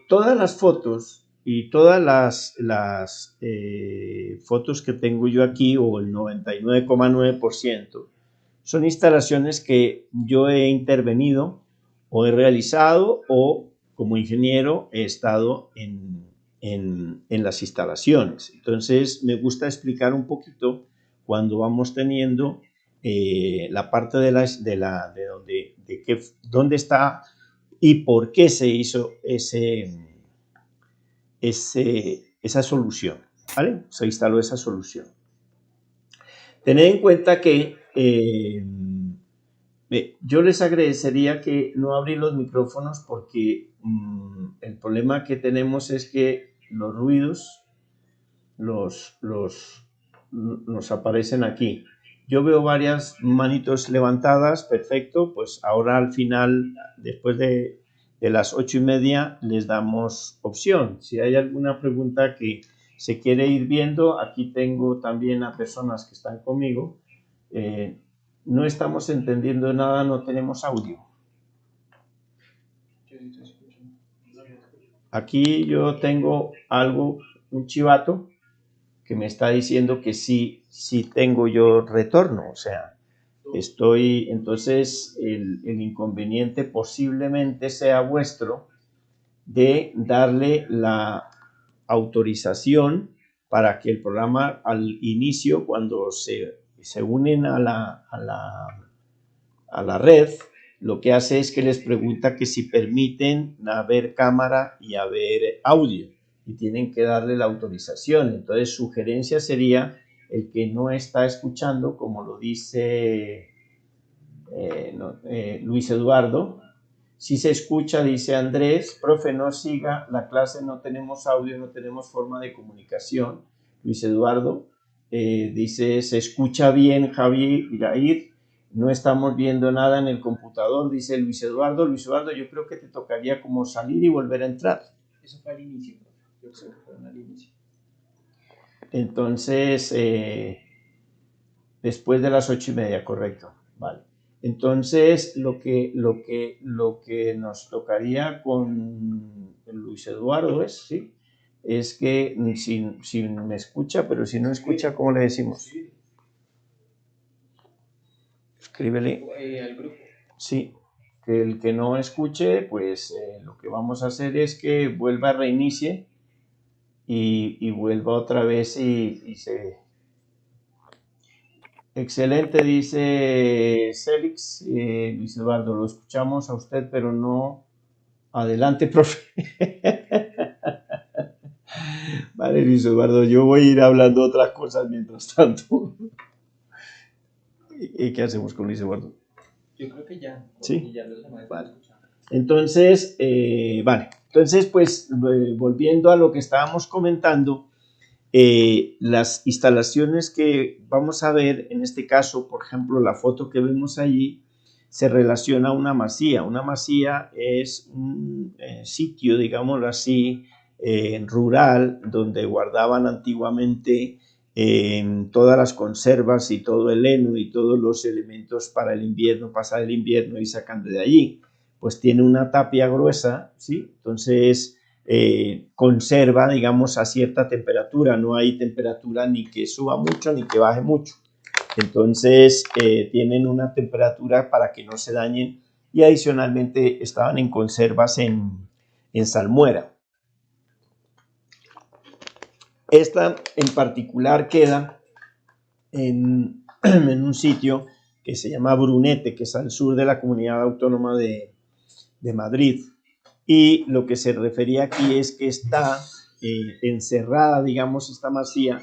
Todas las fotos y todas las fotos que tengo yo aquí, o el 99,9%, son instalaciones que yo he intervenido o he realizado, o como ingeniero he estado en las instalaciones. Entonces me gusta explicar un poquito cuando vamos teniendo la parte dónde está y por qué se hizo esa solución, ¿vale? Se instaló esa solución. Tened en cuenta que yo les agradecería que no abrir los micrófonos, porque el problema que tenemos es que los ruidos nos aparecen aquí. Yo veo varias manitos levantadas, perfecto, pues ahora al final, después de las 8:30, les damos opción. Si hay alguna pregunta que se quiere ir viendo, aquí tengo también a personas que están conmigo. No estamos entendiendo nada, no tenemos audio. Aquí yo tengo algo, un chivato, que me está diciendo que sí tengo yo retorno, o sea, entonces el inconveniente posiblemente sea vuestro de darle la autorización para que el programa al inicio, cuando se unen a la red, lo que hace es que les pregunta que si permiten ver cámara y a ver audio, y tienen que darle la autorización. Entonces, sugerencia sería el que no está escuchando, como lo dice Luis Eduardo. Si se escucha, dice Andrés, profe, no siga la clase, no tenemos audio, no tenemos forma de comunicación. Luis Eduardo dice, se escucha bien, Javi Jair, no estamos viendo nada en el computador, dice Luis Eduardo. Luis Eduardo, yo creo que te tocaría como salir y volver a entrar. Eso fue al inicio, yo creo que fue al inicio. Entonces, después de las 8:30, correcto, vale. Entonces, lo que nos tocaría con Luis Eduardo ¿sí? Es que si me escucha, pero si no escucha, ¿cómo le decimos? Escríbele. Al grupo. Sí, que el que no escuche, pues lo que vamos a hacer es que vuelva a reinicie y vuelva otra vez y se... Excelente, dice Célix. Luis Eduardo, lo escuchamos a usted, pero no. Adelante, profe. Vale, Luis Eduardo, yo voy a ir hablando otras cosas mientras tanto. ¿Y qué hacemos con Luis Eduardo? Yo creo que ya. Sí. Ya los demás vale. Entonces, vale. Entonces, pues, volviendo a lo que estábamos comentando, las instalaciones que vamos a ver, en este caso, por ejemplo, la foto que vemos allí, se relaciona a una masía. Una masía es un sitio, digámoslo así, rural, donde guardaban antiguamente todas las conservas y todo el heno y todos los elementos para el invierno, pasar el invierno y sacando de allí. Pues tiene una tapia gruesa, ¿sí? Entonces conserva, digamos, a cierta temperatura. No hay temperatura ni que suba mucho ni que baje mucho. Entonces tienen una temperatura para que no se dañen, y adicionalmente estaban en conservas en salmuera. Esta en particular queda en un sitio que se llama Brunete, que es al sur de la Comunidad Autónoma de Madrid. Y lo que se refería aquí es que está encerrada, digamos, esta masía,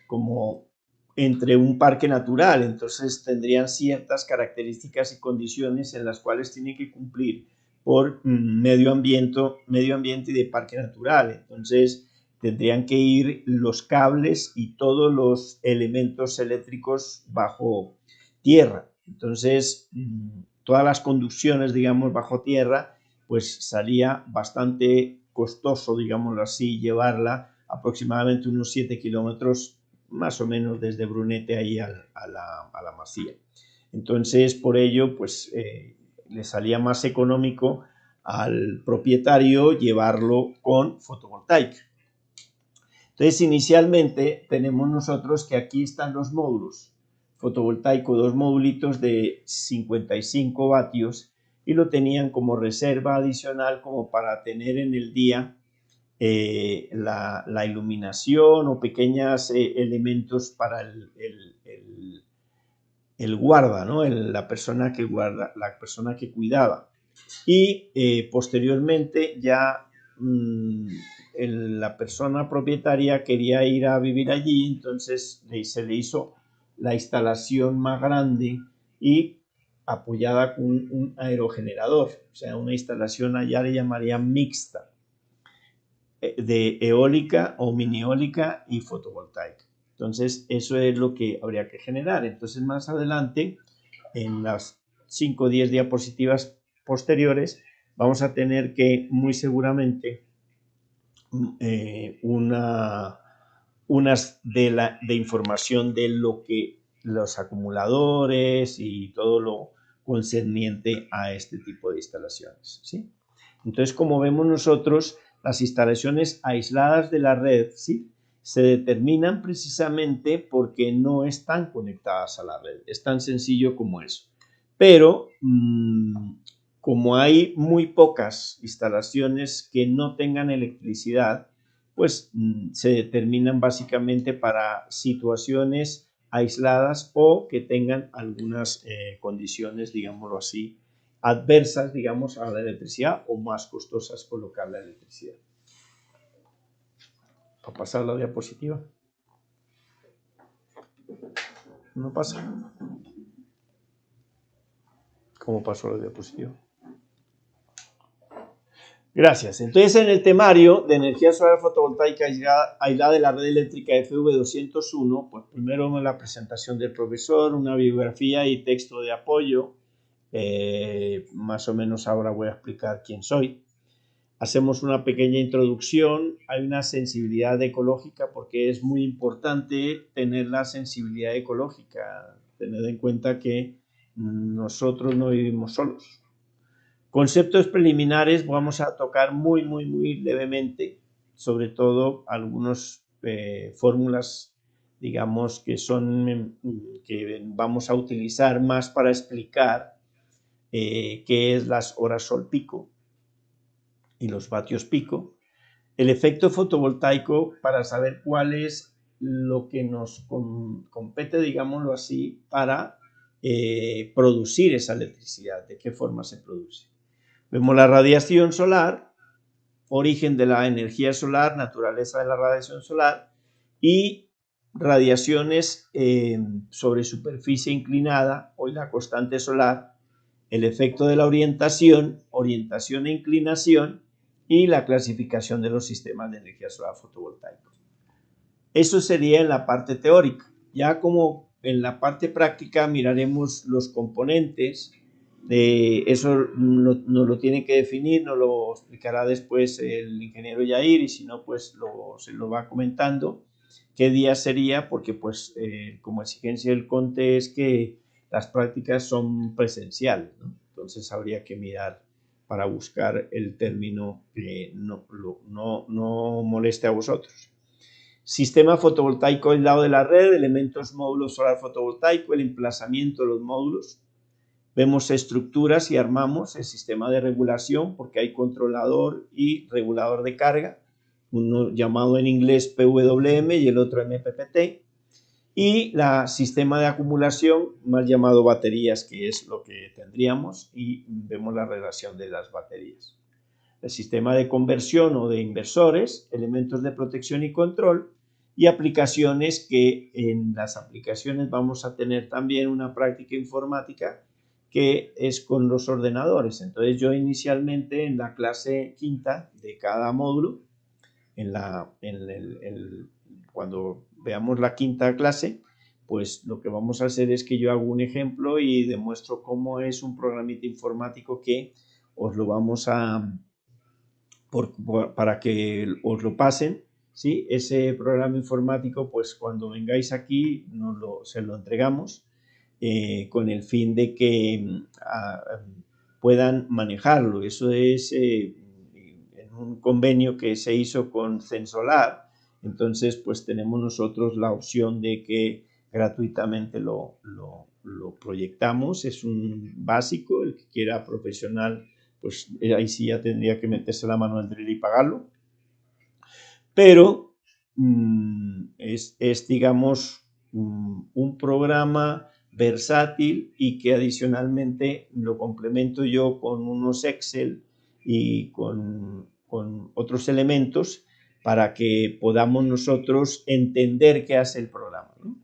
como entre un parque natural. Entonces tendrían ciertas características y condiciones en las cuales tienen que cumplir por medio ambiente y de parque natural. Entonces tendrían que ir los cables y todos los elementos eléctricos bajo tierra. Entonces todas las conducciones, digamos, bajo tierra, pues salía bastante costoso, digámoslo así, llevarla aproximadamente unos 7 kilómetros, más o menos, desde Brunete ahí a la masía. Entonces, por ello, pues le salía más económico al propietario llevarlo con fotovoltaica. Entonces, inicialmente tenemos nosotros que aquí están los módulos fotovoltaico, 2 modulitos de 55 vatios, y lo tenían como reserva adicional como para tener en el día la iluminación o pequeños elementos para el guarda, ¿no? La persona que guarda, la persona que cuidaba. Y posteriormente ya la persona propietaria quería ir a vivir allí, entonces se le hizo la instalación más grande y apoyada con un aerogenerador, o sea, una instalación allá le llamarían mixta, de eólica o mini eólica y fotovoltaica. Entonces, eso es lo que habría que generar. Entonces, más adelante, en las 5 o 10 diapositivas posteriores, vamos a tener que, muy seguramente, unas de información de lo que los acumuladores y todo lo concerniente a este tipo de instalaciones, ¿sí? Entonces, como vemos nosotros, las instalaciones aisladas de la red, ¿sí?, se determinan precisamente porque no están conectadas a la red. Es tan sencillo como eso. Pero como hay muy pocas instalaciones que no tengan electricidad, pues se determinan básicamente para situaciones aisladas o que tengan algunas condiciones, digámoslo así, adversas, digamos, a la electricidad o más costosas colocar la electricidad. ¿Para pasar la diapositiva? ¿No pasa? ¿Cómo pasó la diapositiva? Gracias. Entonces, en el temario de energía solar fotovoltaica aislada de la red eléctrica FV201, pues primero la presentación del profesor, una biografía y texto de apoyo. Más o menos ahora voy a explicar quién soy. Hacemos una pequeña introducción. Hay una sensibilidad ecológica porque es muy importante tener la sensibilidad ecológica. Tened en cuenta que nosotros no vivimos solos. Conceptos preliminares vamos a tocar muy levemente, sobre todo algunas fórmulas, digamos, que vamos a utilizar más para explicar qué es las horas sol pico y los vatios pico. El efecto fotovoltaico para saber cuál es lo que nos compete, digámoslo así, para producir esa electricidad, de qué forma se produce. Vemos la radiación solar, origen de la energía solar, naturaleza de la radiación solar y radiaciones sobre superficie inclinada, hoy la constante solar, el efecto de la orientación e inclinación y la clasificación de los sistemas de energía solar fotovoltaicos. Eso sería en la parte teórica. Ya como en la parte práctica miraremos los componentes. Eso nos lo tiene que definir, nos lo explicará después el ingeniero Yair, y si no, pues se lo va comentando qué día sería, porque pues como exigencia del CONTE es que las prácticas son presenciales, ¿no? Entonces habría que mirar para buscar el término que no moleste a vosotros. Sistema fotovoltaico aislado de la red, elementos módulo solar fotovoltaico, el emplazamiento de los módulos. Vemos estructuras y armamos el sistema de regulación porque hay controlador y regulador de carga, uno llamado en inglés PWM y el otro MPPT, y el sistema de acumulación, mal llamado baterías, que es lo que tendríamos, y vemos la relación de las baterías. El sistema de conversión o de inversores, elementos de protección y control, y aplicaciones que en las aplicaciones vamos a tener también una práctica informática que es con los ordenadores. Entonces yo inicialmente en la clase quinta de cada módulo, cuando veamos la quinta clase, pues lo que vamos a hacer es que yo hago un ejemplo y demuestro cómo es un programita informático que os lo vamos para que os lo pasen, ¿sí? Ese programa informático, pues cuando vengáis aquí se lo entregamos con el fin de que puedan manejarlo. Eso es en un convenio que se hizo con Censolar. Entonces, pues tenemos nosotros la opción de que gratuitamente lo proyectamos. Es un básico, el que quiera profesional, pues ahí sí ya tendría que meterse la mano al drill y pagarlo. Pero es digamos, un programa versátil y que adicionalmente lo complemento yo con unos Excel y con otros elementos para que podamos nosotros entender qué hace el programa, ¿no?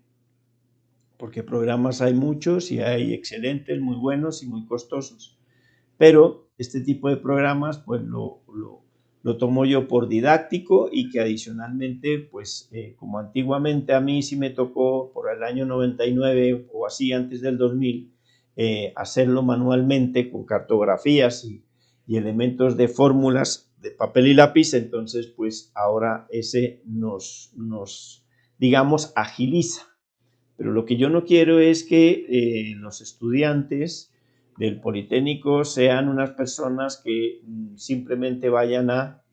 Porque programas hay muchos y hay excelentes, muy buenos y muy costosos, pero este tipo de programas pues lo tomo yo por didáctico y que adicionalmente pues como antiguamente a mí sí me tocó por el año 99 o así antes del 2000 hacerlo manualmente con cartografías y elementos de fórmulas de papel y lápiz, entonces pues ahora ese nos digamos agiliza. Pero lo que yo no quiero es que los estudiantes del Politécnico sean unas personas que simplemente vayan a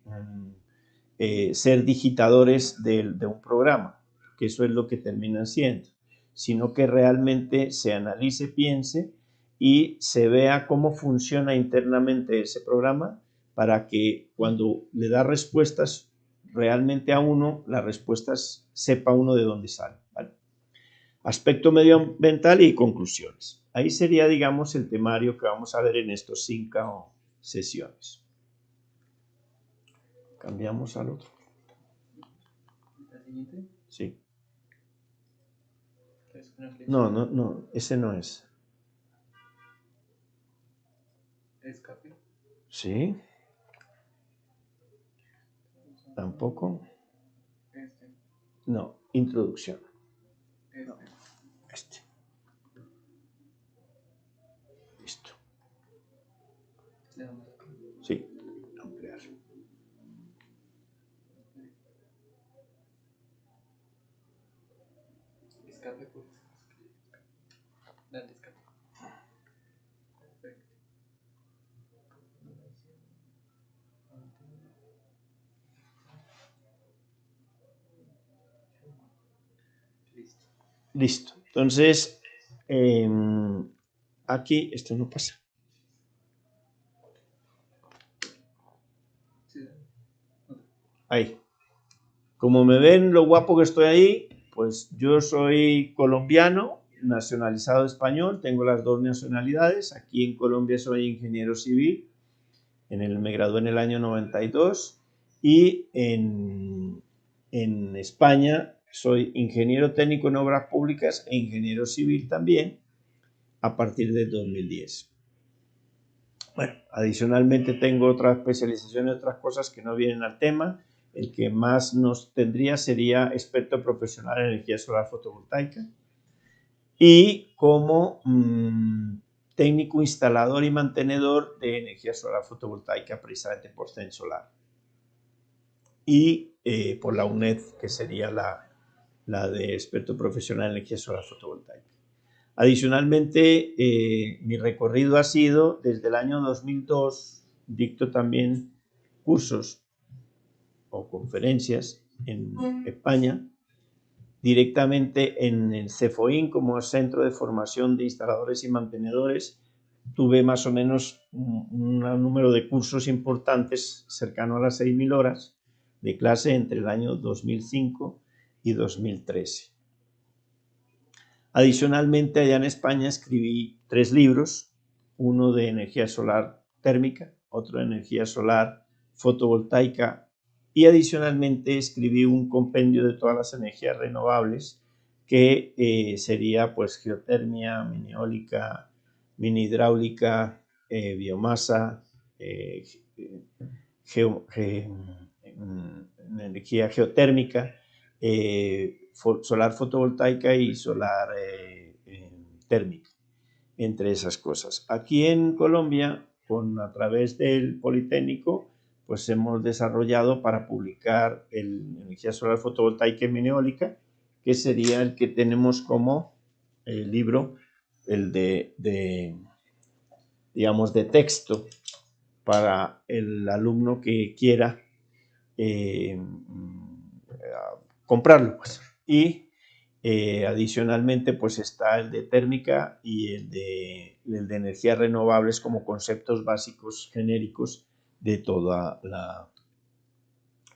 ser digitadores de un programa, que eso es lo que terminan siendo, sino que realmente se analice, piense y se vea cómo funciona internamente ese programa para que cuando le da respuestas realmente a uno, las respuestas sepa uno de dónde salen, ¿vale? Aspecto medioambiental y conclusiones. Ahí sería, digamos, el temario que vamos a ver en estos 5 sesiones. Cambiamos al otro. ¿La siguiente? Sí. ¿Es una flecha? No, ese no es. Escape. Sí. Tampoco. Este. No, introducción. Este. Este. Listo. Le damos acá. Sí. Ampliar. Escape, pues. Dale, escape. Perfecto. Listo. Listo. Entonces, aquí esto no pasa. Sí, Ahí. Como me ven lo guapo que estoy ahí, pues yo soy colombiano, nacionalizado español, tengo las 2 nacionalidades. Aquí en Colombia soy ingeniero civil, me gradué en el año 92 y en España soy ingeniero técnico en obras públicas e ingeniero civil también a partir del 2010. Bueno, adicionalmente tengo otra especialización en otras cosas que no vienen al tema. El que más nos tendría sería experto profesional en energía solar fotovoltaica y como técnico instalador y mantenedor de energía solar fotovoltaica precisamente por Censolar y por la UNED, que sería la de experto profesional en energía solar fotovoltaica. Adicionalmente, mi recorrido ha sido desde el año 2002, dicto también cursos o conferencias en España, directamente en el CEFOIN como Centro de Formación de Instaladores y Mantenedores. Tuve más o menos un número de cursos importantes, cercano a las 6.000 horas de clase entre el año 2005 y 2013. Adicionalmente, allá en España escribí 3 libros, uno de energía solar térmica, otro de energía solar fotovoltaica y adicionalmente escribí un compendio de todas las energías renovables que sería pues geotermia, mini eólica, mini hidráulica, biomasa, energía geotérmica, solar fotovoltaica y solar térmica, entre esas cosas. Aquí en Colombia, a través del Politécnico, pues hemos desarrollado para publicar energía solar fotovoltaica y mini eólica, que sería el que tenemos como libro, el de digamos, de texto para el alumno que quiera comprarlo, pues. Y adicionalmente, pues está el de térmica y el de energías renovables como conceptos básicos genéricos de toda la...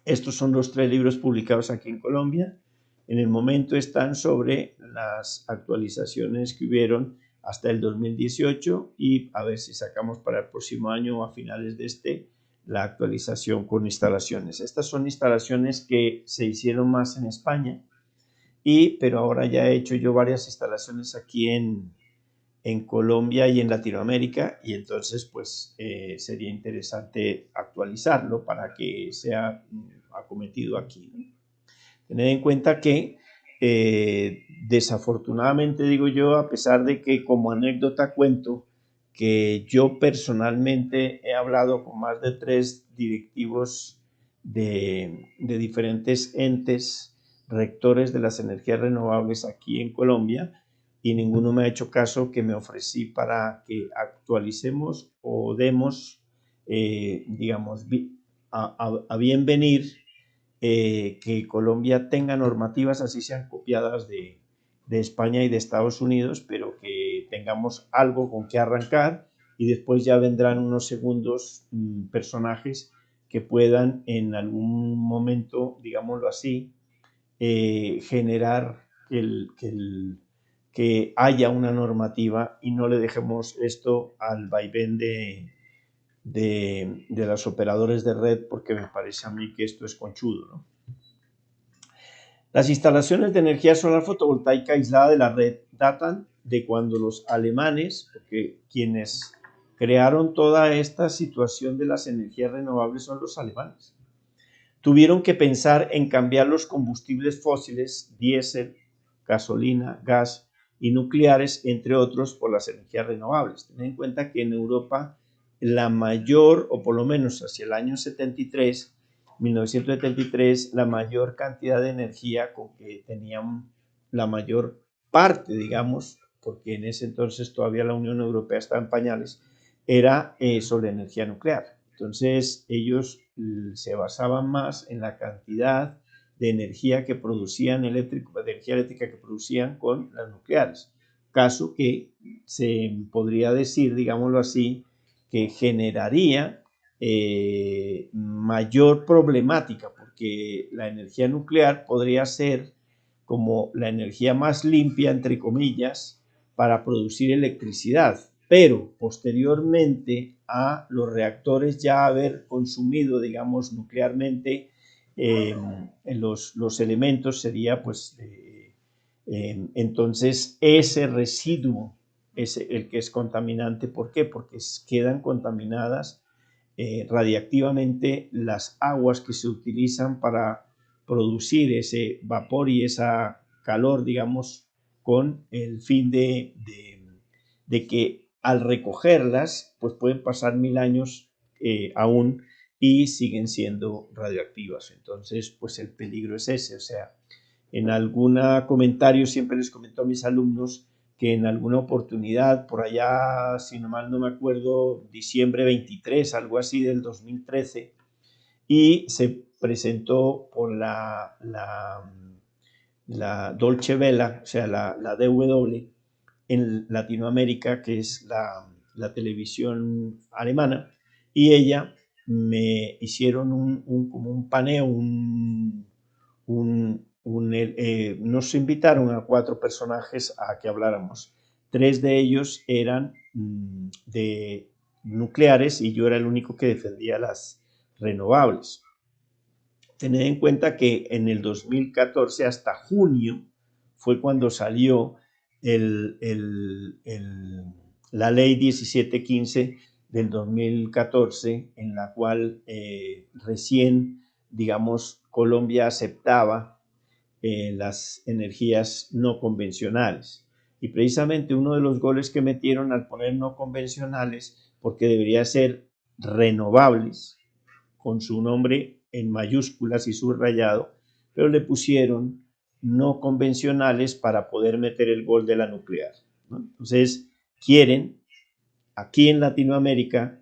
Estos son los 3 libros publicados aquí en Colombia. En el momento están sobre las actualizaciones que hubieron hasta el 2018 y a ver si sacamos para el próximo año o a finales de este la actualización con instalaciones. Estas son instalaciones que se hicieron más en España, pero ahora ya he hecho yo varias instalaciones aquí en Colombia y en Latinoamérica, y entonces pues sería interesante actualizarlo para que sea acometido aquí, ¿no? Tened en cuenta que desafortunadamente, digo yo, a pesar de que como anécdota cuento que yo personalmente he hablado con más de 3 directivos de diferentes entes rectores de las energías renovables aquí en Colombia, y ninguno me ha hecho caso que me ofrecí para que actualicemos o demos, digamos, a bien venir que Colombia tenga normativas, así sean copiadas de España y de Estados Unidos, pero que tengamos algo con que arrancar, y después ya vendrán unos segundos personajes que puedan en algún momento, digámoslo así, generar que haya una normativa y no le dejemos esto al vaivén de los operadores de red, porque me parece a mí que esto es conchudo, ¿no? Las instalaciones de energía solar fotovoltaica aislada de la red datan de cuando los alemanes, porque quienes crearon toda esta situación de las energías renovables son los alemanes, tuvieron que pensar en cambiar los combustibles fósiles, diésel, gasolina, gas y nucleares, entre otros, por las energías renovables. Ten en cuenta que en Europa la mayor, o por lo menos hacia el año 1973, la mayor cantidad de energía con que tenían la mayor parte, digamos, porque en ese entonces todavía la Unión Europea estaba en pañales, era sobre energía nuclear. Entonces ellos se basaban más en la cantidad de energía que producían de energía eléctrica que producían con las nucleares. Caso que se podría decir, digámoslo así, que generaría mayor problemática, porque la energía nuclear podría ser como la energía más limpia, entre comillas, para producir electricidad, pero posteriormente a los reactores ya haber consumido, digamos, nuclearmente los elementos, sería pues entonces ese residuo es el que es contaminante. ¿Por qué? Porque quedan contaminadas radiactivamente las aguas que se utilizan para producir ese vapor y esa calor, digamos, con el fin de que al recogerlas, pues pueden pasar 1000 años aún y siguen siendo radioactivas. Entonces, pues el peligro es ese. O sea, en algún comentario siempre les comento a mis alumnos que en alguna oportunidad, por allá, si no mal no me acuerdo, diciembre 23, algo así del 2013, y se presentó por la Dolce Vela, o sea, la DW en Latinoamérica, que es la televisión alemana, y ella me hicieron como un paneo, nos invitaron a 4 personajes a que habláramos. 3 de ellos eran de nucleares y yo era el único que defendía las renovables. Tened en cuenta que en el 2014 hasta junio fue cuando salió la ley 1715 del 2014, en la cual recién, digamos, Colombia aceptaba las energías no convencionales. Y precisamente uno de los goles que metieron al poner no convencionales, porque debería ser renovables, con su nombre en mayúsculas y subrayado, pero le pusieron no convencionales para poder meter el gol de la nuclear, ¿no? Entonces, quieren aquí en Latinoamérica,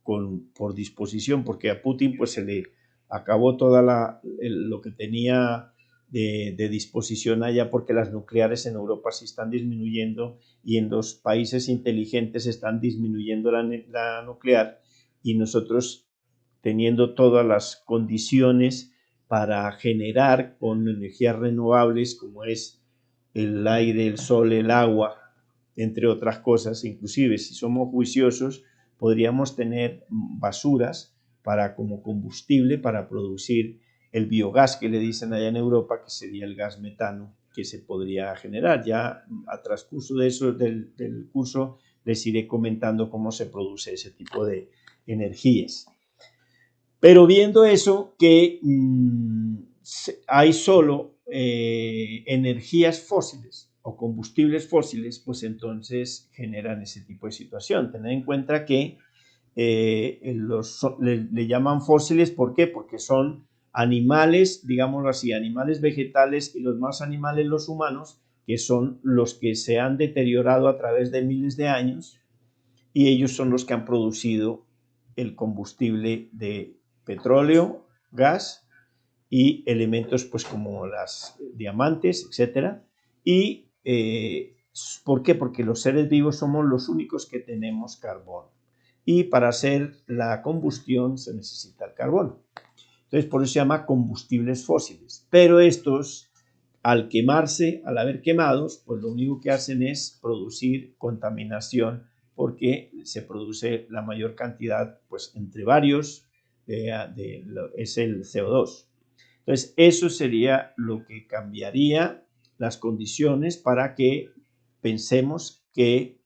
por disposición, porque a Putin pues se le acabó toda lo que tenía de disposición allá, porque las nucleares en Europa se están disminuyendo y en los países inteligentes están disminuyendo la nuclear, y nosotros teniendo todas las condiciones para generar con energías renovables como es el aire, el sol, el agua, entre otras cosas. Inclusive si somos juiciosos podríamos tener basuras como combustible para producir el biogás que le dicen allá en Europa, que sería el gas metano que se podría generar. Ya a transcurso de eso, del curso, les iré comentando cómo se produce ese tipo de energías. Pero viendo eso, que hay solo energías fósiles o combustibles fósiles, pues entonces generan ese tipo de situación. Tened en cuenta que le llaman fósiles, ¿por qué? Porque son animales, digámoslo así, animales vegetales, y los más animales los humanos, que son los que se han deteriorado a través de miles de años, y ellos son los que han producido el combustible de petróleo, gas y elementos pues como las diamantes, etcétera. Y ¿por qué? Porque los seres vivos somos los únicos que tenemos carbono, y para hacer la combustión se necesita el carbono. Entonces por eso se llama combustibles fósiles. Pero estos, al quemarse, al haber quemados, pues lo único que hacen es producir contaminación, porque se produce la mayor cantidad, pues entre varios, es el CO2. Entonces eso sería lo que cambiaría las condiciones para que pensemos que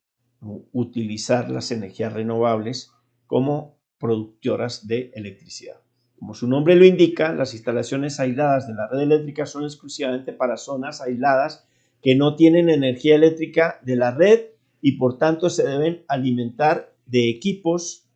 utilizar las energías renovables como productoras de electricidad. Como su nombre lo indica, las instalaciones aisladas de la red eléctrica son exclusivamente para zonas aisladas que no tienen energía eléctrica de la red, y por tanto se deben alimentar de equipos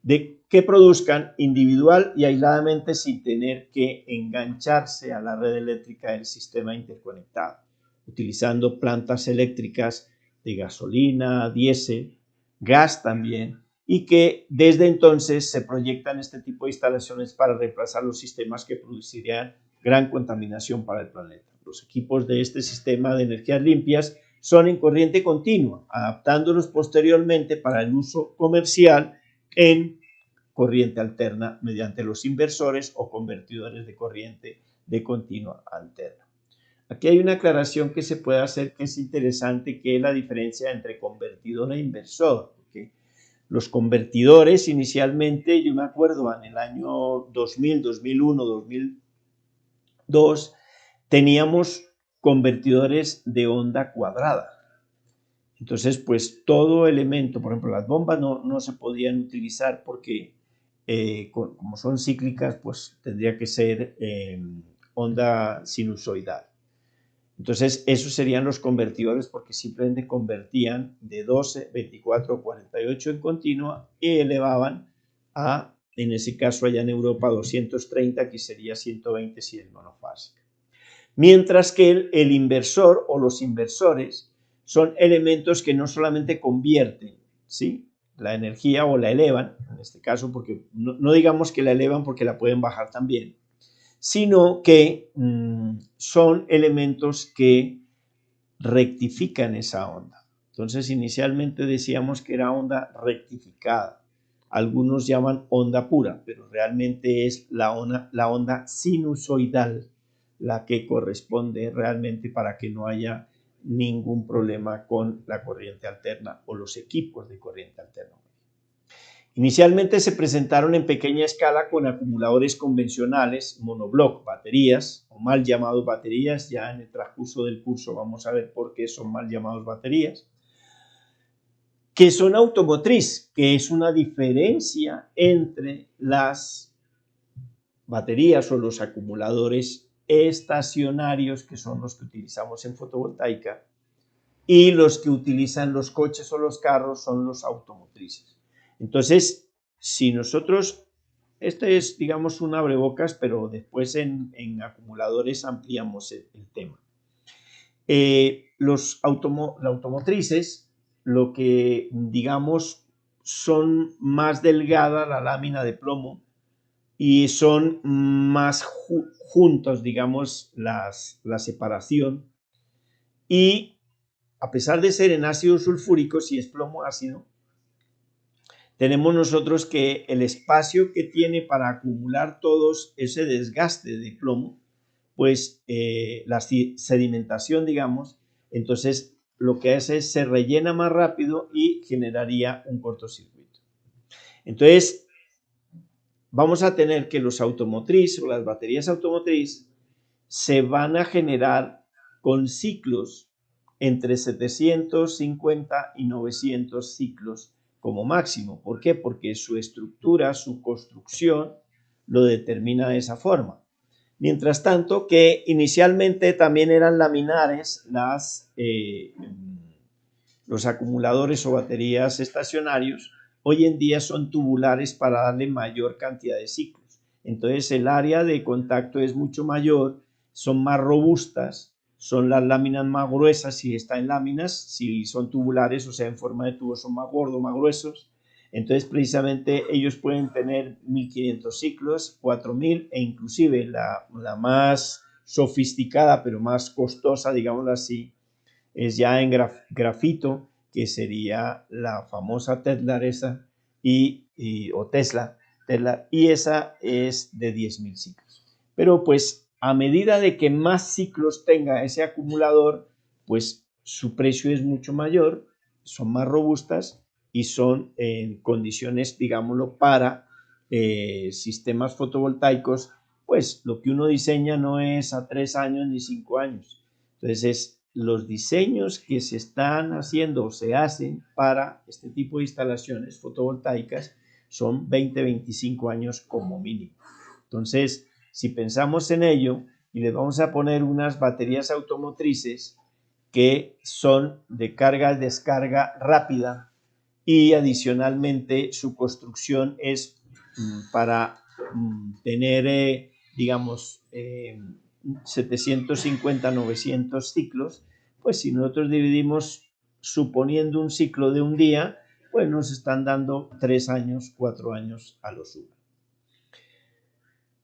que produzcan individual y aisladamente sin tener que engancharse a la red eléctrica del sistema interconectado, utilizando plantas eléctricas de gasolina, diésel, gas también, y que desde entonces se proyectan este tipo de instalaciones para reemplazar los sistemas que producirían gran contaminación para el planeta. Los equipos de este sistema de energías limpias son en corriente continua, adaptándolos posteriormente para el uso comercial en corriente alterna mediante los inversores o convertidores de corriente de continua alterna. Aquí hay una aclaración que se puede hacer que es interesante, que es la diferencia entre convertidor e inversor. ¿Okay? Los convertidores inicialmente, yo me acuerdo en el año 2000, 2001, 2002, teníamos convertidores de onda cuadrada. Entonces, pues todo elemento, por ejemplo, las bombas no se podían utilizar porque como son cíclicas, pues tendría que ser onda sinusoidal. Entonces, esos serían los convertidores, porque simplemente convertían de 12, 24, 48 en continua y elevaban a, en ese caso allá en Europa, 230, que sería 120 si es monofásica. Mientras que el inversor o los inversores son elementos que no solamente convierten, ¿sí?, la energía o la elevan, en este caso, porque no digamos que la elevan porque la pueden bajar también, sino que son elementos que rectifican esa onda. Entonces, inicialmente decíamos que era onda rectificada. Algunos llaman onda pura, pero realmente es la onda sinusoidal la que corresponde realmente para que no haya ningún problema con la corriente alterna o los equipos de corriente alterna. Inicialmente se presentaron en pequeña escala con acumuladores convencionales, monobloc, baterías, o mal llamados baterías. Ya en el transcurso del curso vamos a ver por qué son mal llamados baterías, que son automotriz, que es una diferencia entre las baterías o los acumuladores estacionarios, que son los que utilizamos en fotovoltaica, y los que utilizan los coches o los carros son los automotrices. Entonces, si nosotros, este es, digamos, un abrebocas, pero después en acumuladores ampliamos el tema. Las automotrices lo que digamos son más delgada la lámina de plomo y son más juntos, digamos, la separación. Y a pesar de ser en ácido sulfúrico, si es plomo ácido, tenemos nosotros que el espacio que tiene para acumular todos ese desgaste de plomo, pues la sedimentación, digamos, entonces lo que hace es se rellena más rápido y generaría un cortocircuito. Entonces, vamos a tener que los automotriz o las baterías automotriz se van a generar con ciclos entre 750 y 900 ciclos como máximo. ¿Por qué? Porque su estructura, su construcción lo determina de esa forma. Mientras tanto, que inicialmente también eran laminares los acumuladores o baterías estacionarios, hoy en día son tubulares para darle mayor cantidad de ciclos. Entonces el área de contacto es mucho mayor, son más robustas, son las láminas más gruesas si está en láminas, si son tubulares, o sea, en forma de tubo, son más gordos, más gruesos. Entonces precisamente ellos pueden tener 1500 ciclos, 4000 e inclusive la más sofisticada pero más costosa, digámoslo así, es ya en grafito, que sería la famosa Tesla esa, o Tesla, y esa es de 10.000 ciclos. Pero pues a medida de que más ciclos tenga ese acumulador, pues su precio es mucho mayor, son más robustas y son en condiciones, digámoslo, para sistemas fotovoltaicos, pues lo que uno diseña no es a 3 años ni 5 años. Entonces, los diseños que se están haciendo o se hacen para este tipo de instalaciones fotovoltaicas son 20-25 años como mínimo. Entonces, si pensamos en ello y les vamos a poner unas baterías automotrices que son de carga y descarga rápida y adicionalmente su construcción es para tener, digamos, 750, 900 ciclos, pues si nosotros dividimos suponiendo un ciclo de un día, pues nos están dando 3 años, 4 años a lo sumo.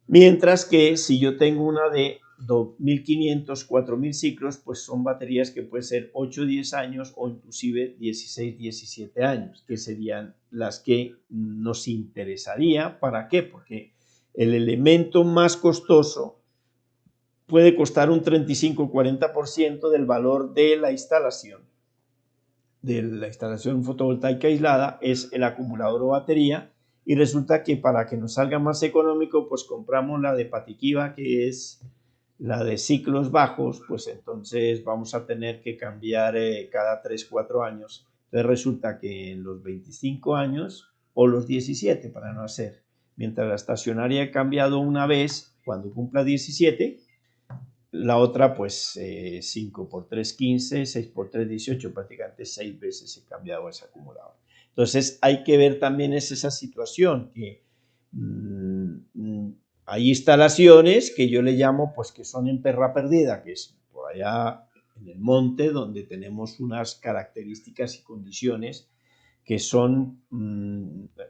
Mientras que si yo tengo una de 2500, 4000 ciclos, pues son baterías que pueden ser 8, 10 años o inclusive 16, 17 años, que serían las que nos interesaría. ¿Para qué? Porque el elemento más costoso puede costar un 35-40% del valor de la instalación fotovoltaica aislada, es el acumulador o batería, y resulta que para que nos salga más económico, pues compramos la de Patiquiva, que es la de ciclos bajos, pues entonces vamos a tener que cambiar cada 3-4 años. Entonces resulta que en los 25 años, o los 17 para no hacer, mientras la estacionaria he cambiado una vez, cuando cumpla 17, la otra, pues 5 por 3, 15, 6 por 3, 18, prácticamente 6 veces he cambiado ese acumulador. Entonces hay que ver también esa situación, que hay instalaciones que yo le llamo, pues que son en perra perdida, que es por allá en el monte, donde tenemos unas características y condiciones que son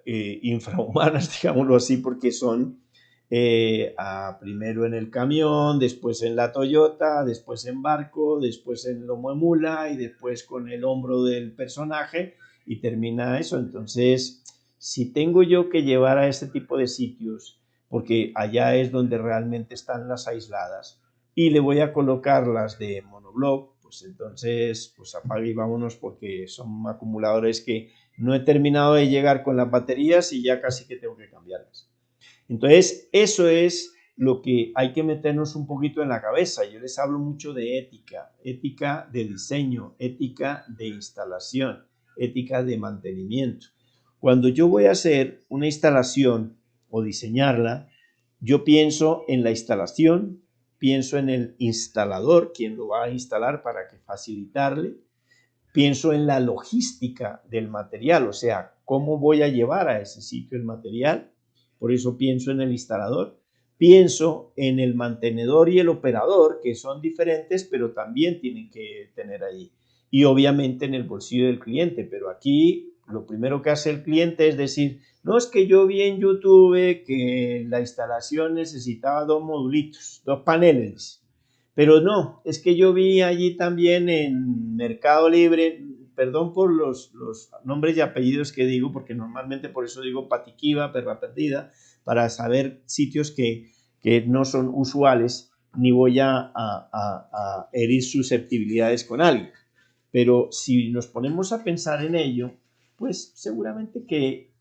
infrahumanas, digámoslo así, porque son primero en el camión, después en la Toyota, después en barco, después en lomo de mula y después con el hombro del personaje y termina eso. Entonces, si tengo yo que llevar a este tipo de sitios, porque allá es donde realmente están las aisladas, y le voy a colocar las de monobloc, pues entonces, pues apague y vámonos, porque son acumuladores que no he terminado de llegar con las baterías y ya casi que tengo que cambiarlas. Entonces, eso es lo que hay que meternos un poquito en la cabeza. Yo les hablo mucho de ética, ética de diseño, ética de instalación, ética de mantenimiento. Cuando yo voy a hacer una instalación o diseñarla, yo pienso en la instalación, pienso en el instalador, quien lo va a instalar para que facilitarle, pienso en la logística del material, o sea, cómo voy a llevar a ese sitio el material. Por eso pienso en el instalador, pienso en el mantenedor y el operador, que son diferentes, pero también tienen que tener ahí. y obviamente en el bolsillo del cliente. Pero aquí lo primero que hace el cliente es decir, no, es que yo vi en YouTube que la instalación necesitaba 2 modulitos, 2 paneles. Pero no, es que yo vi allí también en Mercado Libre, perdón por los nombres y apellidos que digo, porque normalmente por eso digo Patiquiva, Perra Perdida, para saber sitios que no son usuales, ni voy a herir susceptibilidades con alguien. Pero si nos ponemos a pensar en ello, pues seguramente que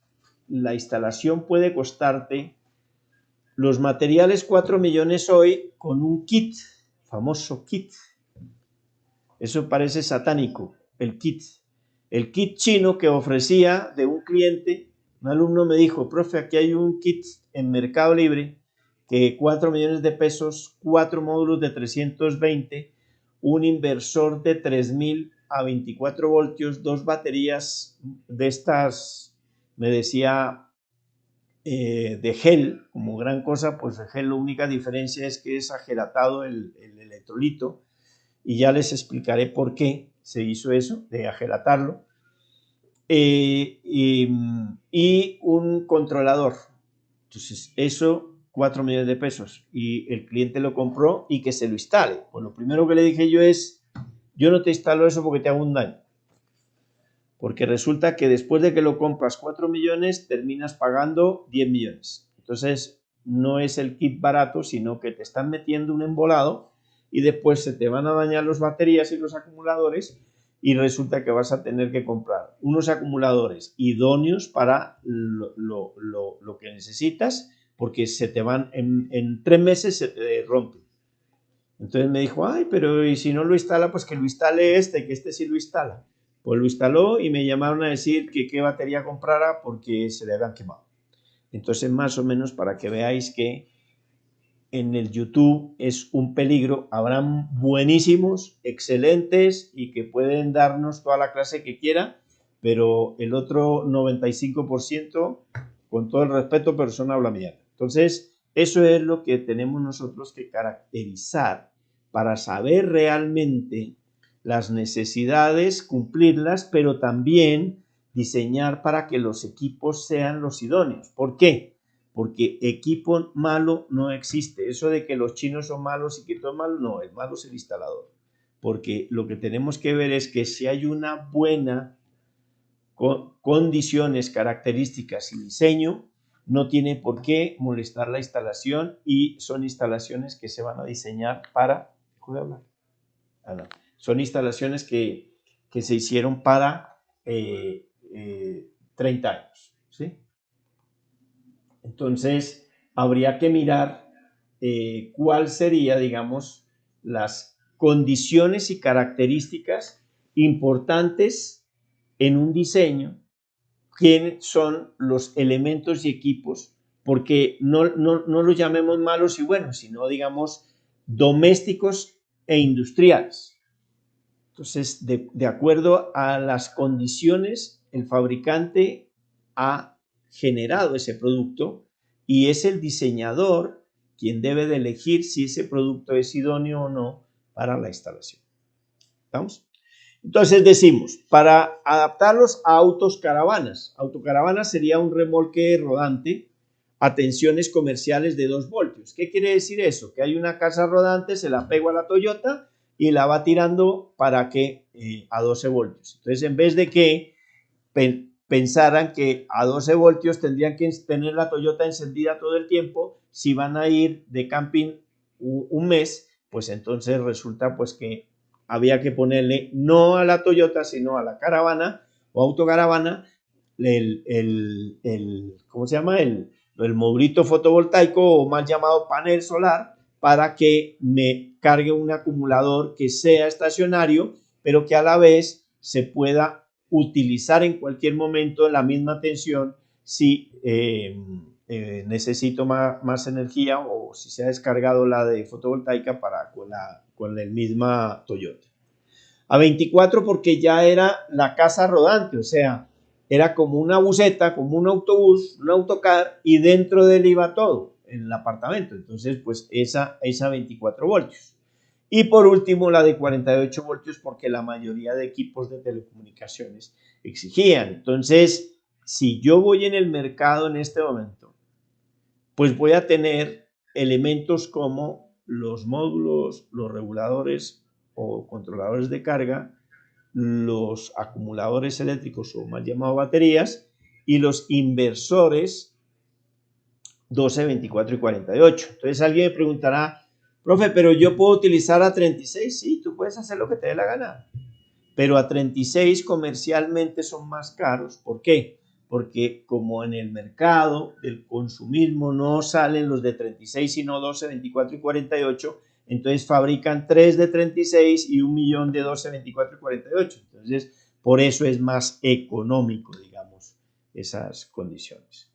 la instalación puede costarte los materiales 4 millones hoy con un kit, famoso kit. Eso parece satánico, el kit. El kit chino que ofrecía de un cliente, un alumno me dijo, profe, aquí hay un kit en Mercado Libre que 4 millones de pesos, 4 módulos de 320, un inversor de 3000 a 24 voltios, 2 baterías de estas, me decía, de gel, como gran cosa, pues el gel, la única diferencia es que es agelatado el electrolito, y ya les explicaré por qué se hizo eso, de agelatarlo, y un controlador. Entonces, eso, 4 millones de pesos, y el cliente lo compró y que se lo instale. Pues lo primero que le dije yo es, yo no te instalo eso porque te hago un daño. Porque resulta que después de que lo compras 4 millones, terminas pagando 10 millones. Entonces, no es el kit barato, sino que te están metiendo un embolado y después se te van a dañar las baterías y los acumuladores y resulta que vas a tener que comprar unos acumuladores idóneos para lo que necesitas, porque se te van, en 3 meses se te rompen. Entonces me dijo, ay, pero ¿y si no lo instala? Pues que lo instale que este sí lo instala. Pues lo instaló y me llamaron a decir que qué batería comprara porque se le habían quemado. Entonces, más o menos para que veáis que en el YouTube es un peligro. Habrán buenísimos, excelentes y que pueden darnos toda la clase que quiera, pero el otro 95%, con todo el respeto, pero son habla mierda. Entonces, eso es lo que tenemos nosotros que caracterizar para saber realmente las necesidades, cumplirlas, pero también diseñar para que los equipos sean los idóneos. ¿Por qué? Porque equipo malo no existe. Eso de que los chinos son malos y que todo es malo, no, el malo es el instalador. Porque lo que tenemos que ver es que si hay una buena condiciones, características y diseño, no tiene por qué molestar la instalación y son instalaciones que se van a diseñar para... ¿Puedo hablar? No. Son instalaciones que se hicieron para 30 años, ¿sí? Entonces, habría que mirar cuál sería, digamos, las condiciones y características importantes en un diseño, quiénes son los elementos y equipos, porque no los llamemos malos y buenos, sino, digamos, domésticos e industriales. Entonces, de acuerdo a las condiciones, el fabricante ha generado ese producto y es el diseñador quien debe de elegir si ese producto es idóneo o no para la instalación. ¿Estamos? Entonces decimos, para adaptarlos a autos caravanas. Autocaravanas sería un remolque rodante a tensiones comerciales de 2 voltios. ¿Qué quiere decir eso? Que hay una casa rodante, se la pego a la Toyota y la va tirando para que a 12 voltios. Entonces, en vez de que pensaran que a 12 voltios tendrían que tener la Toyota encendida todo el tiempo, si van a ir de camping un mes, pues entonces resulta pues que había que ponerle no a la Toyota, sino a la caravana o autocaravana, ¿cómo se llama? El modulito fotovoltaico o mal llamado panel solar, para que me cargue un acumulador que sea estacionario, pero que a la vez se pueda utilizar en cualquier momento en la misma tensión si necesito más energía o si se ha descargado la de fotovoltaica con el misma Toyota. A 24 porque ya era la casa rodante, o sea, era como una buseta, como un autobús, un autocar, y dentro de él iba todo, en el apartamento. Entonces, pues esa 24 voltios. Y por último, la de 48 voltios, porque la mayoría de equipos de telecomunicaciones exigían. Entonces, si yo voy en el mercado en este momento, pues voy a tener elementos como los módulos, los reguladores o controladores de carga, los acumuladores eléctricos o mal llamados baterías y los inversores 12, 24 y 48. Entonces alguien me preguntará, profe, pero yo puedo utilizar a 36. Sí, tú puedes hacer lo que te dé la gana, pero a 36 comercialmente son más caros. ¿Por qué? Porque como en el mercado del consumismo no salen los de 36 sino 12, 24 y 48, entonces fabrican 3 de 36 y 1.000.000 de 12, 24 y 48. Entonces, por eso es más económico, digamos, esas condiciones.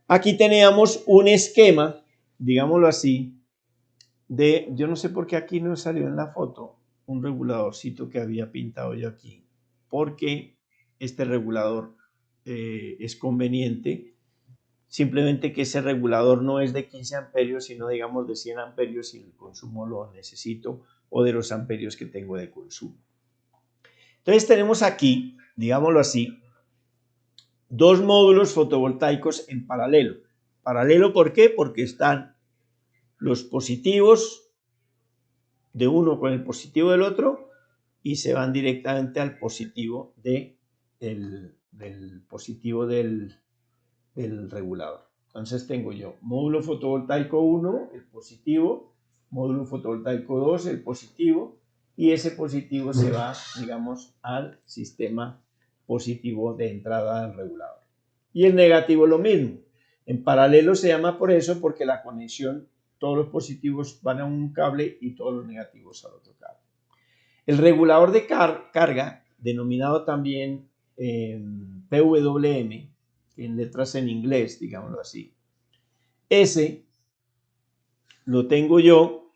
Aquí teníamos un esquema, digámoslo así, yo no sé por qué aquí no salió en la foto un reguladorcito que había pintado yo aquí, porque este regulador es conveniente, simplemente que ese regulador no es de 15 amperios, sino digamos de 100 amperios si el consumo lo necesito o de los amperios que tengo de consumo. Entonces tenemos aquí, digámoslo así, dos módulos fotovoltaicos en paralelo. ¿Paralelo por qué? Porque están los positivos de uno con el positivo del otro y se van directamente al positivo del positivo del regulador. Entonces tengo yo módulo fotovoltaico 1, el positivo, módulo fotovoltaico 2, el positivo, y ese positivo se va, digamos, al sistema positivo de entrada del regulador. Y el negativo lo mismo. En paralelo se llama por eso porque la conexión, todos los positivos van a un cable y todos los negativos al otro cable. El regulador de carga, denominado también PWM, en letras en inglés, digámoslo así, ese lo tengo yo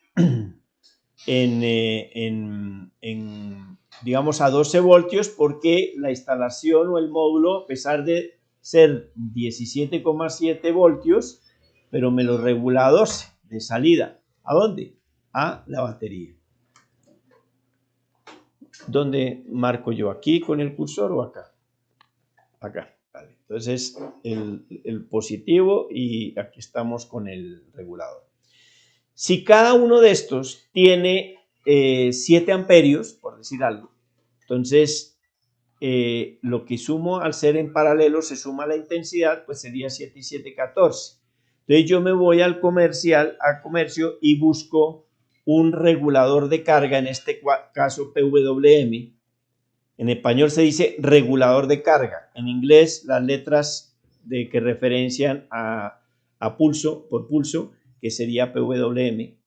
digamos, a 12 voltios porque la instalación o el módulo, a pesar de ser 17,7 voltios, pero me lo regula a 12 de salida. ¿A dónde? A la batería. ¿Dónde marco yo? ¿Aquí con el cursor o acá? Acá. Vale. Entonces, el positivo y aquí estamos con el regulador. Si cada uno de estos tiene 7 amperios, por decir algo, entonces lo que sumo al ser en paralelo se suma la intensidad, pues sería 7 y 7, 14. Entonces yo me voy al comercio y busco un regulador de carga, en este caso PWM. En español se dice regulador de carga. En inglés las letras que referencian a pulso, por pulso, que sería PWM.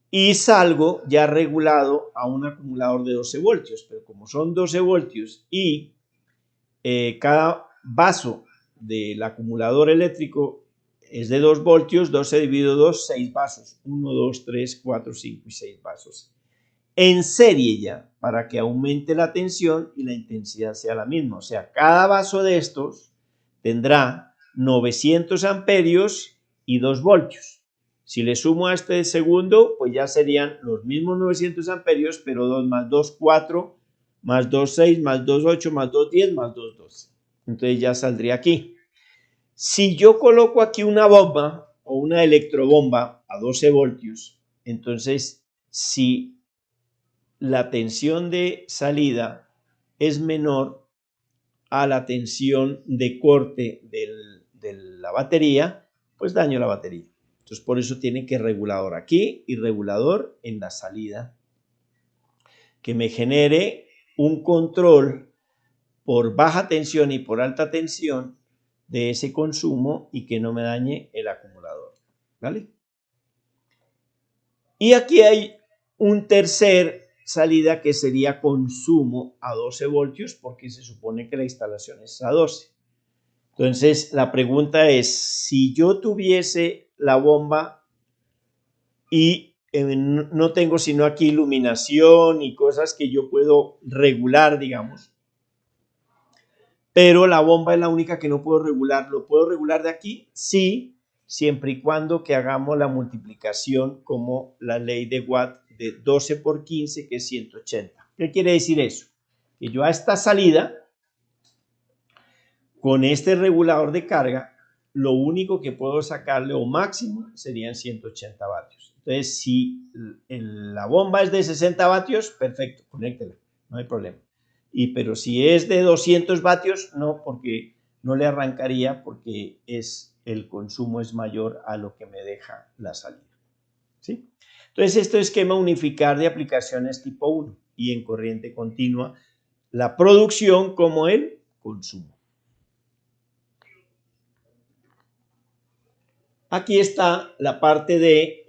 Y salgo ya regulado a un acumulador de 12 voltios. Pero como son 12 voltios y cada vaso del acumulador eléctrico es de 2 voltios, 12 dividido 2, 6 vasos. 1, 2, 3, 4, 5 y 6 vasos. En serie ya, para que aumente la tensión y la intensidad sea la misma. O sea, cada vaso de estos tendrá 900 amperios y 2 voltios. Si le sumo a este segundo, pues ya serían los mismos 900 amperios, pero 2 más 2, 4, más 2, 6, más 2, 8, más 2, 10, más 2, 12. Entonces ya saldría aquí. Si yo coloco aquí una bomba o una electrobomba a 12 voltios, entonces si la tensión de salida es menor a la tensión de corte de la batería, pues daño la batería. Entonces por eso tiene que regulador aquí y regulador en la salida, que me genere un control por baja tensión y por alta tensión de ese consumo y que no me dañe el acumulador, ¿vale? Y aquí hay un tercer salida que sería consumo a 12 voltios porque se supone que la instalación es a 12. Entonces la pregunta es, si yo tuviese la bomba y no tengo sino aquí iluminación y cosas que yo puedo regular, digamos, pero la bomba es la única que no puedo regular. ¿Lo puedo regular de aquí? Sí, siempre y cuando que hagamos la multiplicación como la ley de Watt de 12 por 15, que es 180. ¿Qué quiere decir eso? Que yo a esta salida, con este regulador de carga, lo único que puedo sacarle o máximo serían 180 vatios. Entonces, si la bomba es de 60 vatios, perfecto, conéctela, no hay problema. Pero si es de 200 vatios, no, porque no le arrancaría, porque el consumo es mayor a lo que me deja la salida. ¿Sí? Entonces, esto es esquema unificar de aplicaciones tipo 1 y en corriente continua, la producción como el consumo. Aquí está la parte de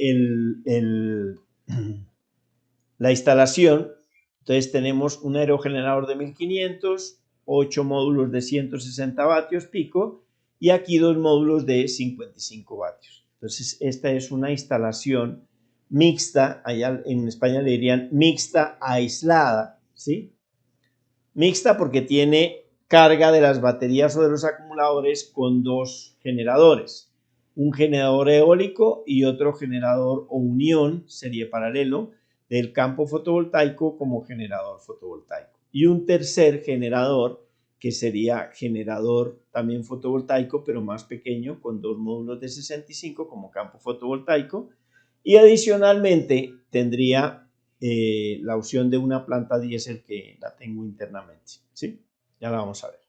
la instalación. Entonces tenemos un aerogenerador de 1500, 8 módulos de 160 vatios pico y aquí 2 módulos de 55 vatios. Entonces esta es una instalación mixta, allá en España le dirían mixta aislada, ¿sí? Mixta porque tiene carga de las baterías o de los acumuladores con 2 generadores. Un generador eólico y otro generador o unión, serie paralelo, del campo fotovoltaico como generador fotovoltaico. Y un tercer generador, que sería generador también fotovoltaico, pero más pequeño, con 2 módulos de 65 como campo fotovoltaico. Y adicionalmente tendría la opción de una planta diésel que la tengo internamente. ¿Sí? Ya la vamos a ver.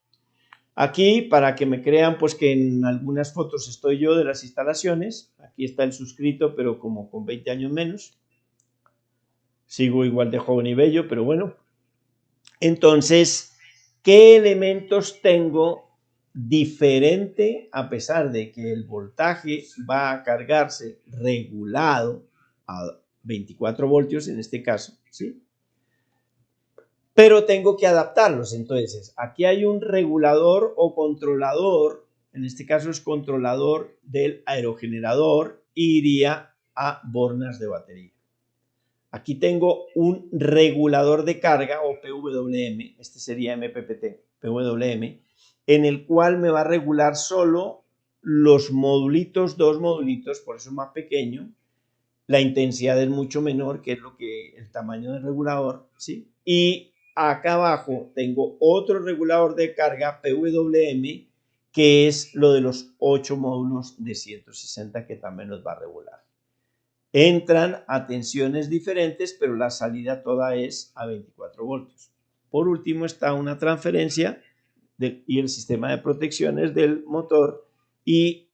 Aquí, para que me crean, pues que en algunas fotos estoy yo de las instalaciones. Aquí está el suscrito, pero como con 20 años menos. Sigo igual de joven y bello, pero bueno. Entonces, ¿qué elementos tengo diferente a pesar de que el voltaje va a cargarse regulado a 24 voltios en este caso, ¿sí? Pero tengo que adaptarlos. Entonces, aquí hay un regulador o controlador, en este caso es controlador del aerogenerador, y iría a bornas de batería. Aquí tengo un regulador de carga o PWM, este sería MPPT, PWM, en el cual me va a regular solo los modulitos, 2 modulitos, por eso es más pequeño. La intensidad es mucho menor, que es lo que el tamaño del regulador, ¿sí? Y acá abajo tengo otro regulador de carga PWM, que es lo de los 8 módulos de 160 que también los va a regular. Entran a tensiones diferentes, pero la salida toda es a 24 voltios. Por último está una transferencia y el sistema de protecciones del motor y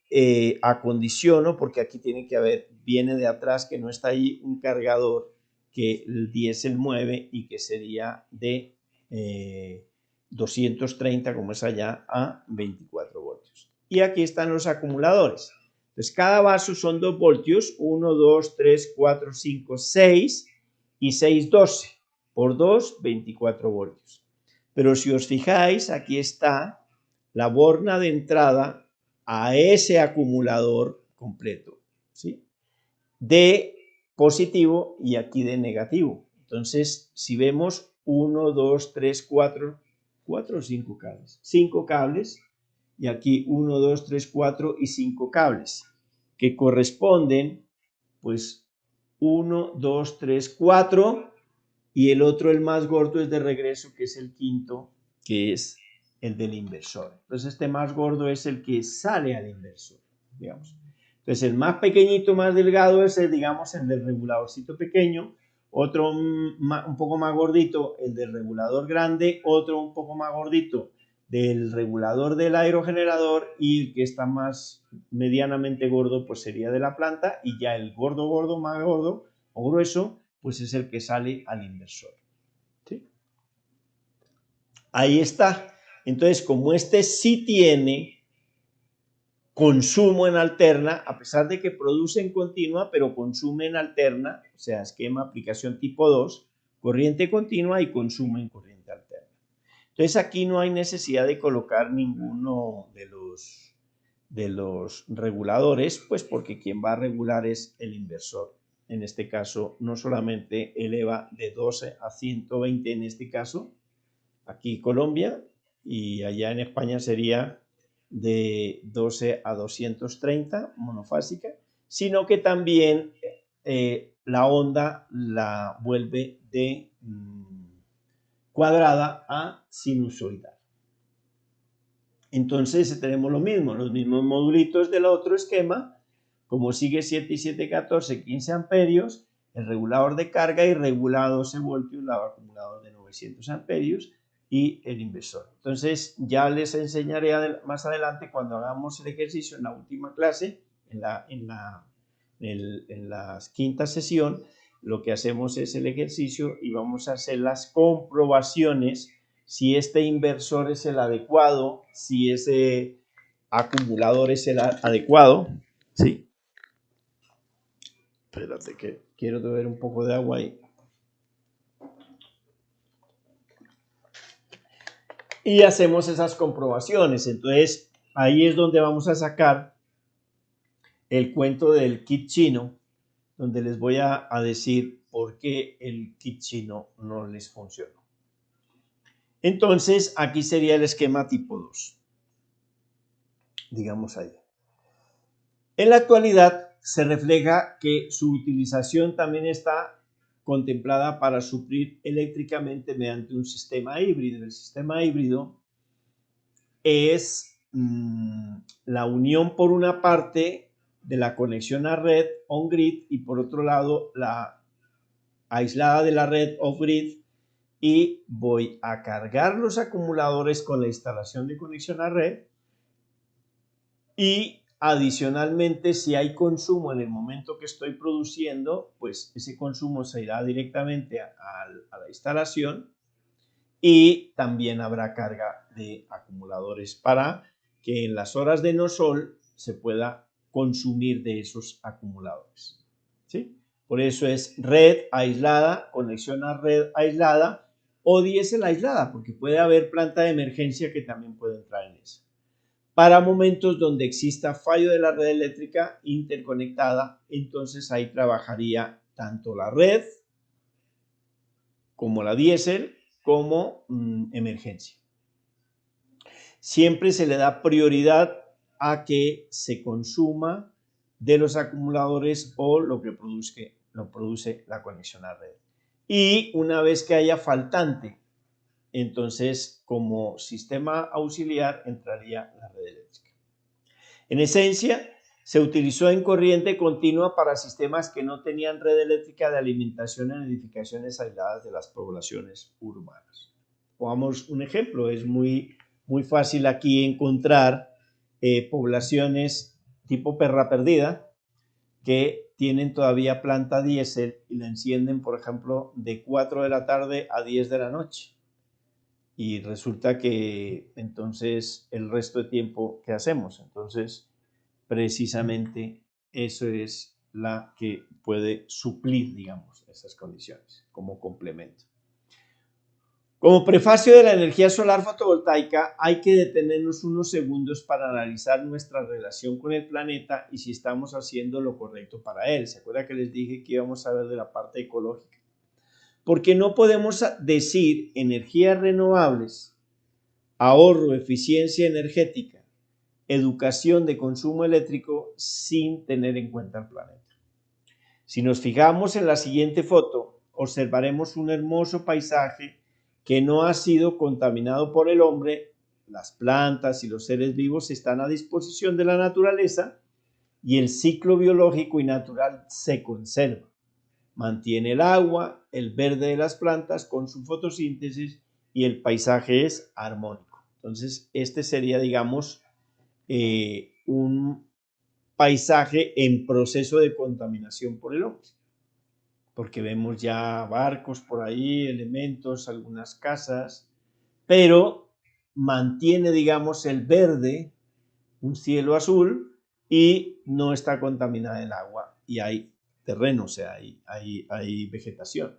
acondiciono, porque aquí tiene que haber, viene de atrás, que no está ahí, un cargador que el diésel mueve y que sería de 230, como es allá, a 24 voltios. Y aquí están los acumuladores. Entonces, cada vaso son 2 voltios, 1, 2, 3, 4, 5, 6 y 6, 12. Por 2, 24 voltios. Pero si os fijáis, aquí está la borna de entrada a ese acumulador completo, ¿sí? De positivo y aquí de negativo. Entonces, si vemos 1, 2, 3, 4 o 5 cables. 5 cables y aquí 1, 2, 3, 4 y 5 cables que corresponden, pues 1, 2, 3, 4 y el otro, el más gordo, es de regreso, que es el quinto, que es el del inversor. Entonces este más gordo es el que sale al inversor, digamos. Entonces el más pequeñito, más delgado es el, digamos, el del reguladorcito pequeño, otro un poco más gordito, el del regulador grande, otro un poco más gordito del regulador del aerogenerador, y el que está más medianamente gordo pues sería de la planta, y ya el gordo, más gordo o grueso, pues es el que sale al inversor. ¿Sí? Ahí está. Entonces, como este sí tiene consumo en alterna, a pesar de que produce en continua, pero consume en alterna, o sea, esquema aplicación tipo 2, corriente continua y consumo en corriente alterna. Entonces, aquí no hay necesidad de colocar ninguno de los reguladores, pues porque quien va a regular es el inversor. En este caso, no solamente eleva de 12 a 120, en este caso, aquí Colombia, y allá en España sería de 12 a 230 monofásica, sino que también la onda la vuelve de cuadrada a sinusoidal. Entonces tenemos lo mismo, los mismos modulitos del otro esquema, como sigue 7 y 7, 14, 15 amperios, el regulador de carga y regulado 12 voltios, el acumulador de 900 amperios y el inversor. Entonces ya les enseñaré más adelante cuando hagamos el ejercicio en la última clase, en la quinta sesión, lo que hacemos es el ejercicio y vamos a hacer las comprobaciones si este inversor es el adecuado, si ese acumulador es el adecuado. Sí. Espérate que quiero beber un poco de agua ahí. Y hacemos esas comprobaciones. Entonces, ahí es donde vamos a sacar el cuento del kit chino, donde les voy a decir por qué el kit chino no les funcionó. Entonces, aquí sería el esquema tipo 2. Digamos ahí. En la actualidad, se refleja que su utilización también está contemplada para suplir eléctricamente mediante un sistema híbrido. El sistema híbrido es la unión por una parte de la conexión a red on-grid y por otro lado la aislada de la red off-grid, y voy a cargar los acumuladores con la instalación de conexión a red y adicionalmente si hay consumo en el momento que estoy produciendo, pues ese consumo se irá directamente a la instalación y también habrá carga de acumuladores para que en las horas de no sol se pueda consumir de esos acumuladores. ¿Sí? Por eso es red aislada, conexión a red aislada o diésel aislada, porque puede haber planta de emergencia que también puede entrar en eso. Para momentos donde exista fallo de la red eléctrica interconectada, entonces ahí trabajaría tanto la red como la diésel como emergencia. Siempre se le da prioridad a que se consuma de los acumuladores o lo que produce la conexión a red. Y una vez que haya faltante, entonces como sistema auxiliar entraría la red eléctrica. En esencia, se utilizó en corriente continua para sistemas que no tenían red eléctrica de alimentación en edificaciones aisladas de las poblaciones urbanas. Pongamos un ejemplo, es muy fácil aquí encontrar poblaciones tipo Perra Perdida que tienen todavía planta diésel y la encienden, por ejemplo, de 4 de la tarde a 10 de la noche. Y resulta que entonces el resto de tiempo, ¿qué hacemos? Entonces, precisamente eso es la que puede suplir, digamos, esas condiciones como complemento. Como prefacio de la energía solar fotovoltaica, hay que detenernos unos segundos para analizar nuestra relación con el planeta y si estamos haciendo lo correcto para él. ¿Se acuerda que les dije que íbamos a ver de la parte ecológica? Porque no podemos decir energías renovables, ahorro, eficiencia energética, educación de consumo eléctrico sin tener en cuenta el planeta. Si nos fijamos en la siguiente foto, observaremos un hermoso paisaje que no ha sido contaminado por el hombre. Las plantas y los seres vivos están a disposición de la naturaleza y el ciclo biológico y natural se conserva. Mantiene el agua, el verde de las plantas con su fotosíntesis y el paisaje es armónico. Entonces, este sería, digamos, un paisaje en proceso de contaminación por el hombre, porque vemos ya barcos por ahí, elementos, algunas casas, pero mantiene, digamos, el verde, un cielo azul y no está contaminada el agua y hay terreno, o sea, hay vegetación.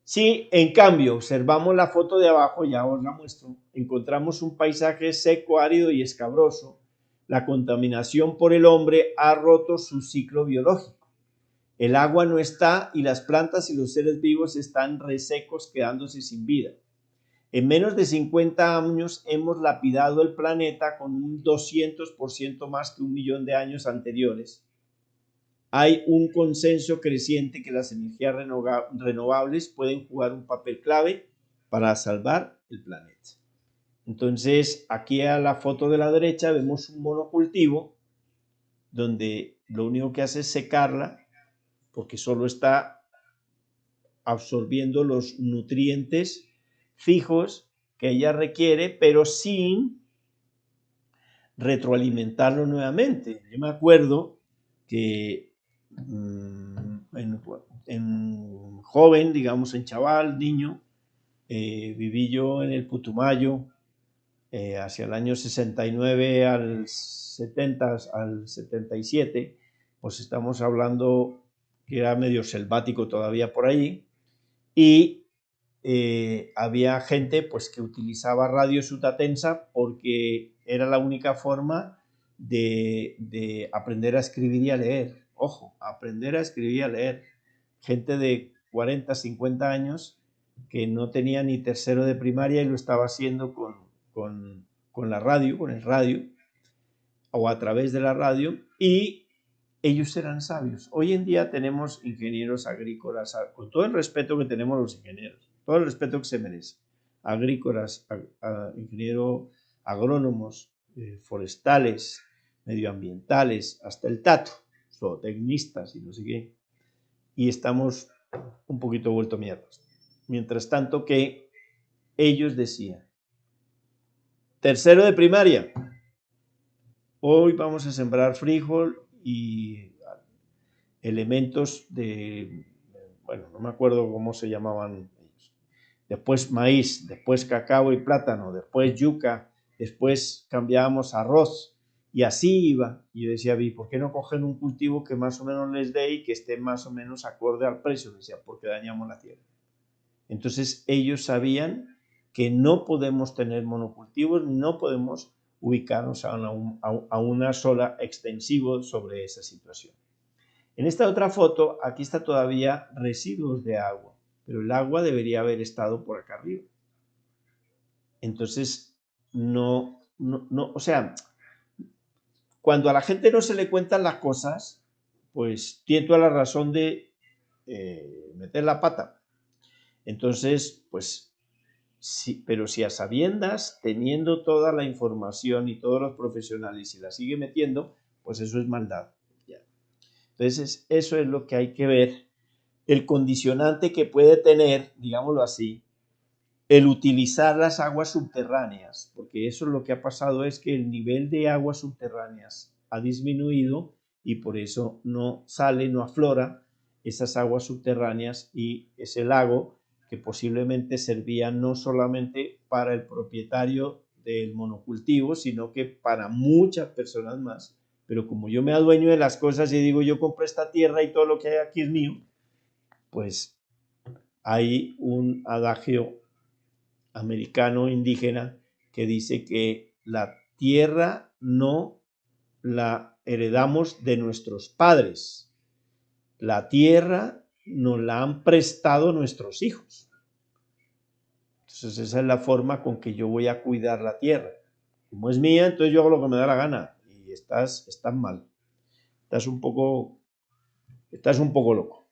Si en cambio observamos la foto de abajo, ya os la muestro, encontramos un paisaje seco, árido y escabroso. La contaminación por el hombre ha roto su ciclo biológico. El agua no está y las plantas y los seres vivos están resecos, quedándose sin vida. En menos de 50 años hemos lapidado el planeta con un 200% más que 1.000.000 de años anteriores. Hay un consenso creciente que las energías renovables pueden jugar un papel clave para salvar el planeta. Entonces, aquí a la foto de la derecha vemos un monocultivo donde lo único que hace es secarla porque solo está absorbiendo los nutrientes fijos que ella requiere, pero sin retroalimentarlo nuevamente. Yo me acuerdo que en joven, digamos en chaval, niño, viví yo en el Putumayo hacia el año 69 al 70, al 77, pues estamos hablando que era medio selvático todavía por allí, y había gente pues que utilizaba radio sutatensa porque era la única forma de aprender a escribir y a leer. Ojo, aprender a escribir y a leer. Gente de 40, 50 años que no tenía ni tercero de primaria y lo estaba haciendo con la radio, con el radio, o a través de la radio, y ellos eran sabios. Hoy en día tenemos ingenieros agrícolas, con todo el respeto que tenemos los ingenieros, todo el respeto que se merece, agrícolas, ingenieros agrónomos, forestales, medioambientales, hasta el tato, zootecnistas y no sé qué, y estamos un poquito vuelto mierdas. Mientras tanto que ellos decían, tercero de primaria, hoy vamos a sembrar frijol y elementos de, bueno, no me acuerdo cómo se llamaban ellos. Después maíz, después cacao y plátano, después yuca, después cambiábamos arroz y así iba. Y yo decía, ¿por qué no cogen un cultivo que más o menos les dé y que esté más o menos acorde al precio? Decía, porque dañamos la tierra. Entonces ellos sabían que no podemos tener monocultivos, no podemos ubicarnos a una sola extensivo sobre esa situación. En esta otra foto, aquí está todavía residuos de agua, pero el agua debería haber estado por acá arriba. Entonces, o sea, cuando a la gente no se le cuentan las cosas, pues tiene toda la razón de meter la pata. Entonces, pues, sí, pero si a sabiendas, teniendo toda la información y todos los profesionales y la sigue metiendo, pues eso es maldad. Entonces, eso es lo que hay que ver, el condicionante que puede tener, digámoslo así, el utilizar las aguas subterráneas, porque eso es lo que ha pasado, es que el nivel de aguas subterráneas ha disminuido y por eso no sale, no aflora esas aguas subterráneas y ese lago que posiblemente servía no solamente para el propietario del monocultivo, sino que para muchas personas más. Pero como yo me adueño de las cosas y digo, yo compré esta tierra y todo lo que hay aquí es mío, pues hay un adagio americano indígena que dice que la tierra no la heredamos de nuestros padres, la tierra nos la han prestado nuestros hijos. Entonces esa es la forma con que yo voy a cuidar la tierra. Como es mía, entonces yo hago lo que me da la gana y estás mal. Estás un poco loco.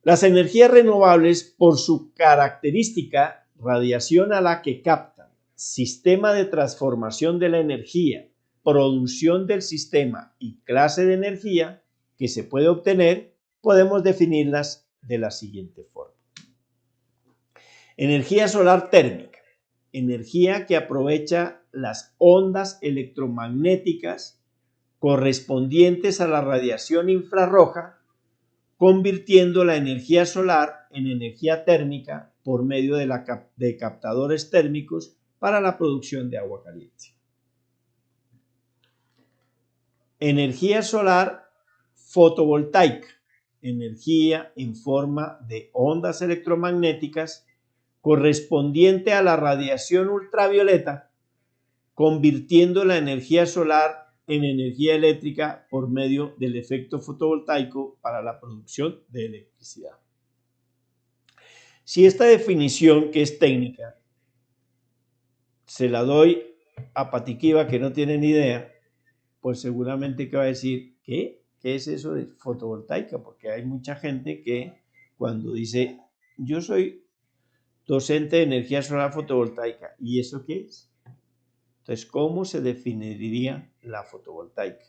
Las energías renovables, por su característica, radiación a la que captan, sistema de transformación de la energía, producción del sistema y clase de energía que se puede obtener, podemos definirlas de la siguiente forma. Energía solar térmica, energía que aprovecha las ondas electromagnéticas correspondientes a la radiación infrarroja, convirtiendo la energía solar en energía térmica por medio de captadores térmicos para la producción de agua caliente. Energía solar fotovoltaica, energía en forma de ondas electromagnéticas correspondiente a la radiación ultravioleta, convirtiendo la energía solar en energía eléctrica por medio del efecto fotovoltaico para la producción de electricidad. Si esta definición, que es técnica, se la doy a Patiquiva, que no tiene ni idea, pues seguramente que va a decir, ¿qué? ¿Qué es eso de fotovoltaica? Porque hay mucha gente que cuando dice, yo soy docente de energía solar fotovoltaica, ¿y eso qué es? Entonces, ¿cómo se definiría la fotovoltaica?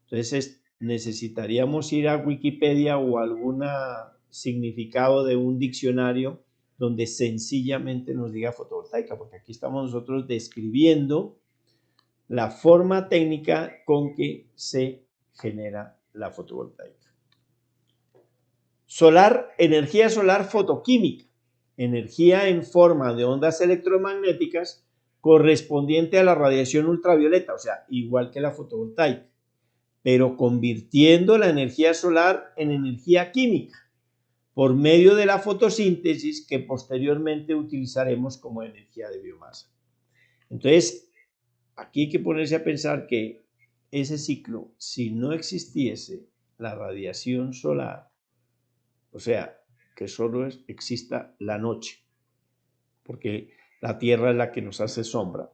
Entonces, necesitaríamos ir a Wikipedia o algún significado de un diccionario donde sencillamente nos diga fotovoltaica, porque aquí estamos nosotros describiendo la forma técnica con que se genera la fotovoltaica. Solar, energía solar fotoquímica, energía en forma de ondas electromagnéticas correspondiente a la radiación ultravioleta, o sea, igual que la fotovoltaica, pero convirtiendo la energía solar en energía química por medio de la fotosíntesis que posteriormente utilizaremos como energía de biomasa. Entonces, aquí hay que ponerse a pensar que ese ciclo, si no existiese la radiación solar, o sea, que solo exista la noche, porque la Tierra es la que nos hace sombra,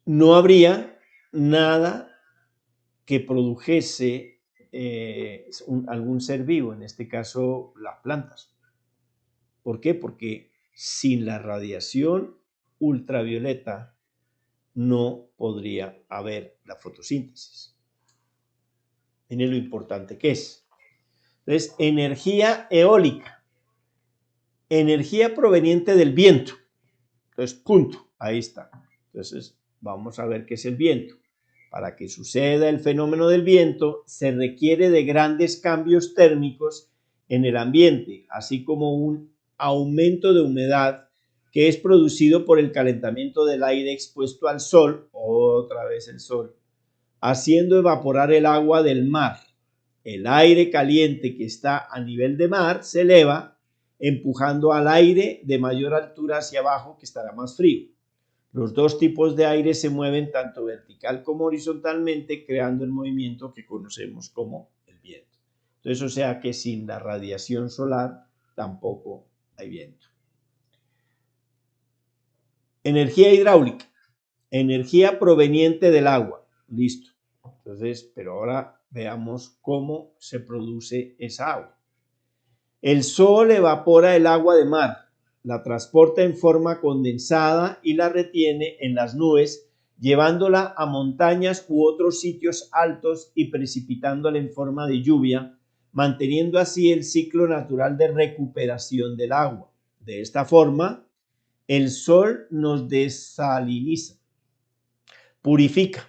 no habría nada que produjese algún ser vivo, en este caso las plantas. ¿Por qué? Porque sin la radiación ultravioleta no podría haber la fotosíntesis. Miren lo importante que es. Entonces, energía eólica, energía proveniente del viento. Entonces, punto, ahí está. Entonces, vamos a ver qué es el viento. Para que suceda el fenómeno del viento, se requiere de grandes cambios térmicos en el ambiente, así como un aumento de humedad que es producido por el calentamiento del aire expuesto al sol, otra vez el sol, haciendo evaporar el agua del mar. El aire caliente que está a nivel de mar se eleva, empujando al aire de mayor altura hacia abajo, que estará más frío. Los dos tipos de aire se mueven tanto vertical como horizontalmente, creando el movimiento que conocemos como el viento. Entonces, o sea que sin la radiación solar tampoco hay viento. Energía hidráulica, energía proveniente del agua. Listo. Entonces, pero ahora veamos cómo se produce esa agua. El sol evapora el agua de mar, la transporta en forma condensada y la retiene en las nubes, llevándola a montañas u otros sitios altos y precipitándola en forma de lluvia, manteniendo así el ciclo natural de recuperación del agua. De esta forma, el sol nos desaliniza, purifica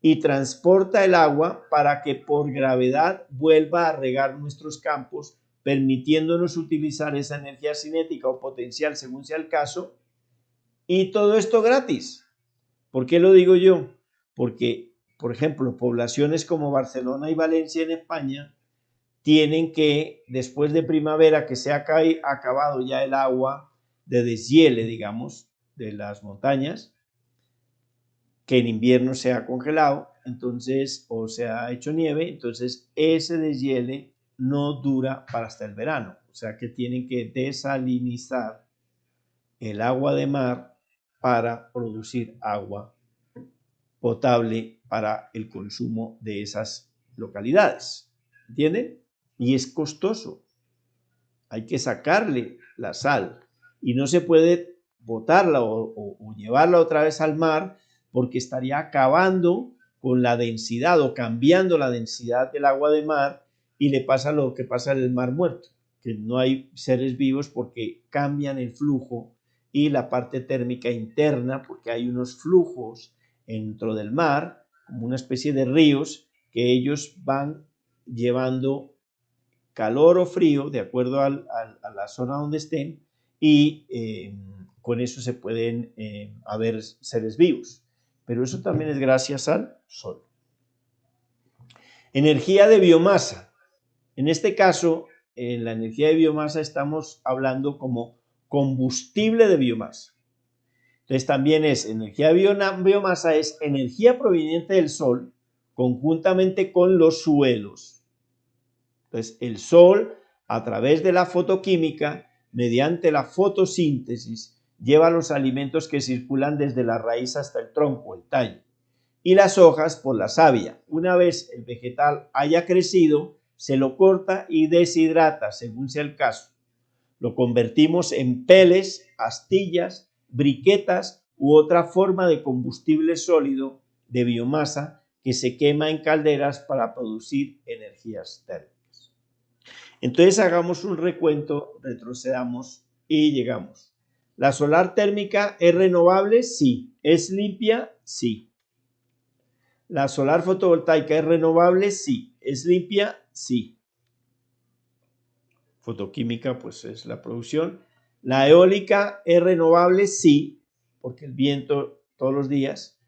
y transporta el agua para que por gravedad vuelva a regar nuestros campos, permitiéndonos utilizar esa energía cinética o potencial según sea el caso, y todo esto gratis. ¿Por qué lo digo yo? Porque, por ejemplo, poblaciones como Barcelona y Valencia en España tienen que, después de primavera, que se ha acabado ya el agua de deshiele, digamos, de las montañas, que en invierno se ha congelado, entonces, o se ha hecho nieve, entonces ese deshiele no dura para hasta el verano, o sea que tienen que desalinizar el agua de mar para producir agua potable para el consumo de esas localidades, ¿entienden? Y es costoso, hay que sacarle la sal y no se puede botarla o llevarla otra vez al mar porque estaría acabando con la densidad o cambiando la densidad del agua de mar y le pasa lo que pasa en el mar muerto, que no hay seres vivos porque cambian el flujo y la parte térmica interna, porque hay unos flujos dentro del mar, como una especie de ríos, que ellos van llevando calor o frío de acuerdo a la zona donde estén y con eso se pueden haber seres vivos. Pero eso también es gracias al sol. Energía de biomasa. En este caso, en la energía de biomasa estamos hablando como combustible de biomasa. Entonces también es energía de biomasa, es energía proveniente del sol conjuntamente con los suelos. Entonces el sol a través de la fotoquímica, mediante la fotosíntesis, lleva los alimentos que circulan desde la raíz hasta el tronco, el tallo, y las hojas por la savia. Una vez el vegetal haya crecido, se lo corta y deshidrata, según sea el caso. Lo convertimos en peles, astillas, briquetas u otra forma de combustible sólido de biomasa que se quema en calderas para producir energías térmicas. Entonces hagamos un recuento, retrocedamos y llegamos. ¿La solar térmica es renovable? Sí. ¿Es limpia? Sí. ¿La solar fotovoltaica es renovable? Sí. ¿Es limpia? Sí. Fotoquímica, pues es la producción. ¿La eólica es renovable? Sí, porque el viento todos los días.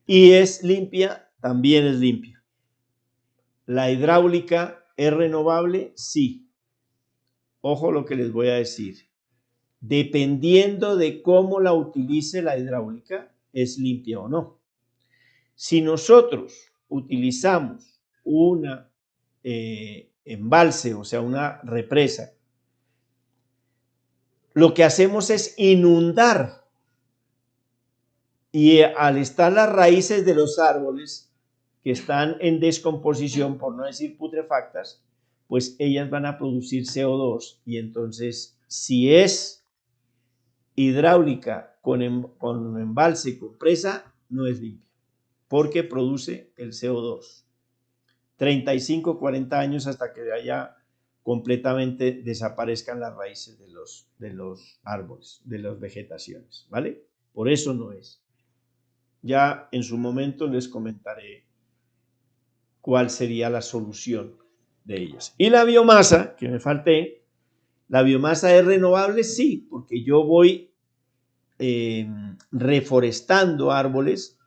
¿Y es limpia? También es limpia. ¿La hidráulica es renovable? Sí. Ojo lo que les voy a decir. Dependiendo de cómo la utilice la hidráulica, es limpia o no. Si nosotros utilizamos una embalse, o sea, una represa, lo que hacemos es inundar, y al estar las raíces de los árboles que están en descomposición, por no decir putrefactas, pues ellas van a producir CO2, y entonces si es hidráulica con embalse, con presa, no es limpia, porque produce el CO2. 35, 40 años hasta que haya completamente desaparezcan las raíces de los árboles, de las vegetaciones, ¿vale? Por eso no es. Ya en su momento les comentaré cuál sería la solución de ellas. Y la biomasa, que me falté, ¿la biomasa es renovable? Sí, porque yo voy reforestando árboles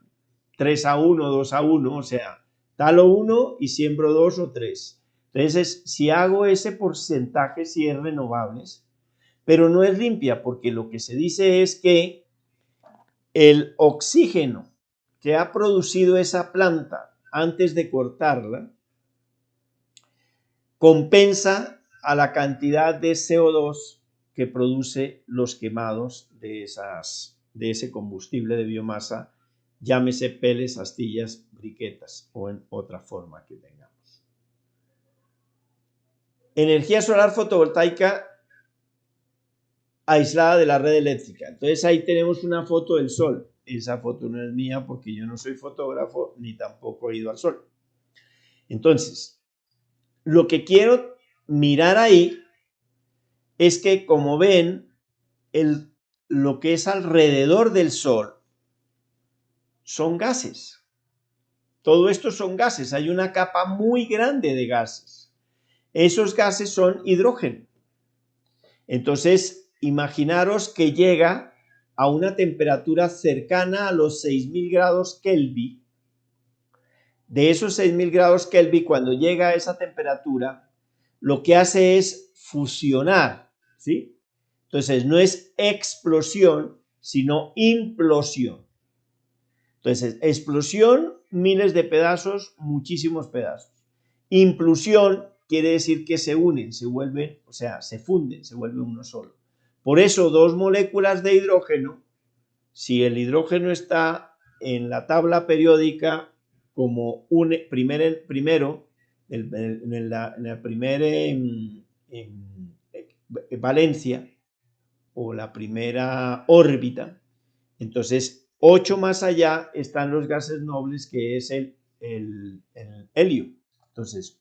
3-1, 2-1, o sea, talo 1 y siembro 2 o 3. Entonces, si hago ese porcentaje, sí es renovables, pero no es limpia, porque lo que se dice es que el oxígeno que ha producido esa planta antes de cortarla compensa a la cantidad de CO2 que produce los quemados de ese combustible de biomasa, llámese peles, astillas, briquetas o en otra forma que tengamos. Energía solar fotovoltaica aislada de la red eléctrica. Entonces ahí tenemos una foto del sol. Esa foto no es mía porque yo no soy fotógrafo ni tampoco he ido al sol. Entonces, lo que quiero mirar ahí es que, como ven, lo que es alrededor del sol son gases. Todo esto son gases. Hay una capa muy grande de gases. Esos gases son hidrógeno. Entonces, imaginaros que llega a una temperatura cercana a los 6.000 grados Kelvin. De esos 6.000 grados Kelvin, cuando llega a esa temperatura, lo que hace es fusionar, ¿sí? Entonces, no es explosión, sino implosión. Entonces, explosión, miles de pedazos, muchísimos pedazos. Implosión quiere decir que se unen, se vuelven, o sea, se funden, se vuelve uno solo. Por eso, dos moléculas de hidrógeno, si el hidrógeno está en la tabla periódica como primero, en la primera valencia o la primera órbita, entonces 8 más allá están los gases nobles, que es el helio. Entonces,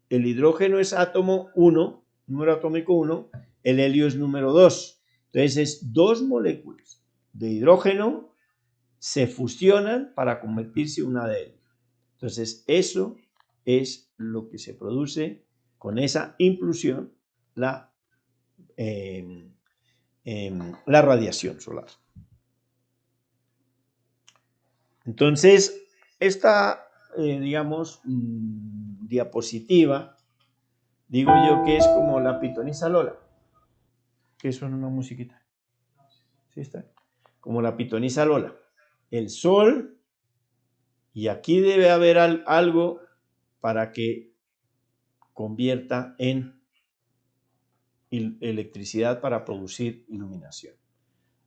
el hidrógeno es átomo 1, número atómico 1, el helio es número 2. Entonces, es dos moléculas de hidrógeno se fusionan para convertirse en una de helio. Entonces, eso es lo que se produce con esa impulsión, la radiación solar. Entonces, esta, digamos, diapositiva, digo yo que es como la pitonisa Lola, que suena una musiquita. ¿Sí está? Como la pitonisa Lola. El sol, y aquí debe haber algo para que convierta en electricidad para producir iluminación.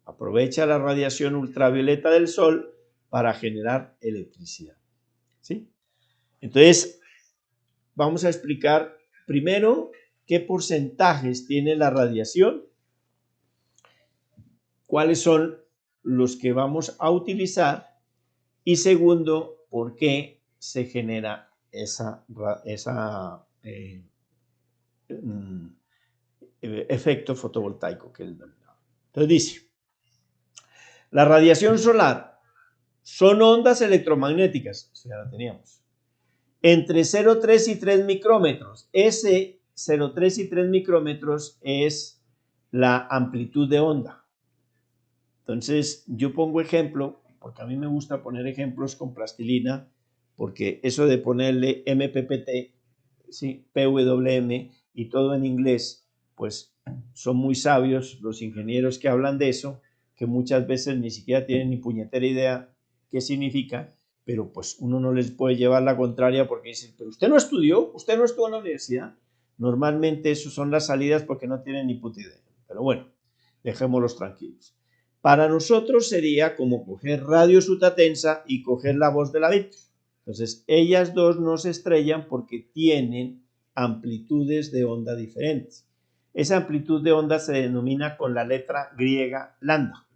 Aprovecha la radiación ultravioleta del sol para generar electricidad. ¿Sí? Entonces, vamos a explicar primero qué porcentajes tiene la radiación, cuáles son los que vamos a utilizar y segundo, por qué se genera efecto fotovoltaico que él denominaba. Entonces dice, la radiación solar son ondas electromagnéticas, o sea, la teníamos, entre 0,3 y 3 micrómetros. Ese 0,3 y 3 micrómetros es la amplitud de onda. Entonces, yo pongo ejemplo, porque a mí me gusta poner ejemplos con plastilina, porque eso de ponerle MPPT, ¿sí? PWM y todo en inglés, pues son muy sabios los ingenieros que hablan de eso, que muchas veces ni siquiera tienen ni puñetera idea qué significa, pero pues uno no les puede llevar la contraria porque dicen, pero usted no estudió, usted no estuvo en la universidad. Normalmente eso son las salidas porque no tienen ni puta idea, pero bueno, dejémoslos tranquilos. Para nosotros sería como coger radio sutatensa y coger la voz de la Virgen. Entonces, ellas dos no se estrellan porque tienen amplitudes de onda diferentes. Esa amplitud de onda se denomina con la letra griega lambda.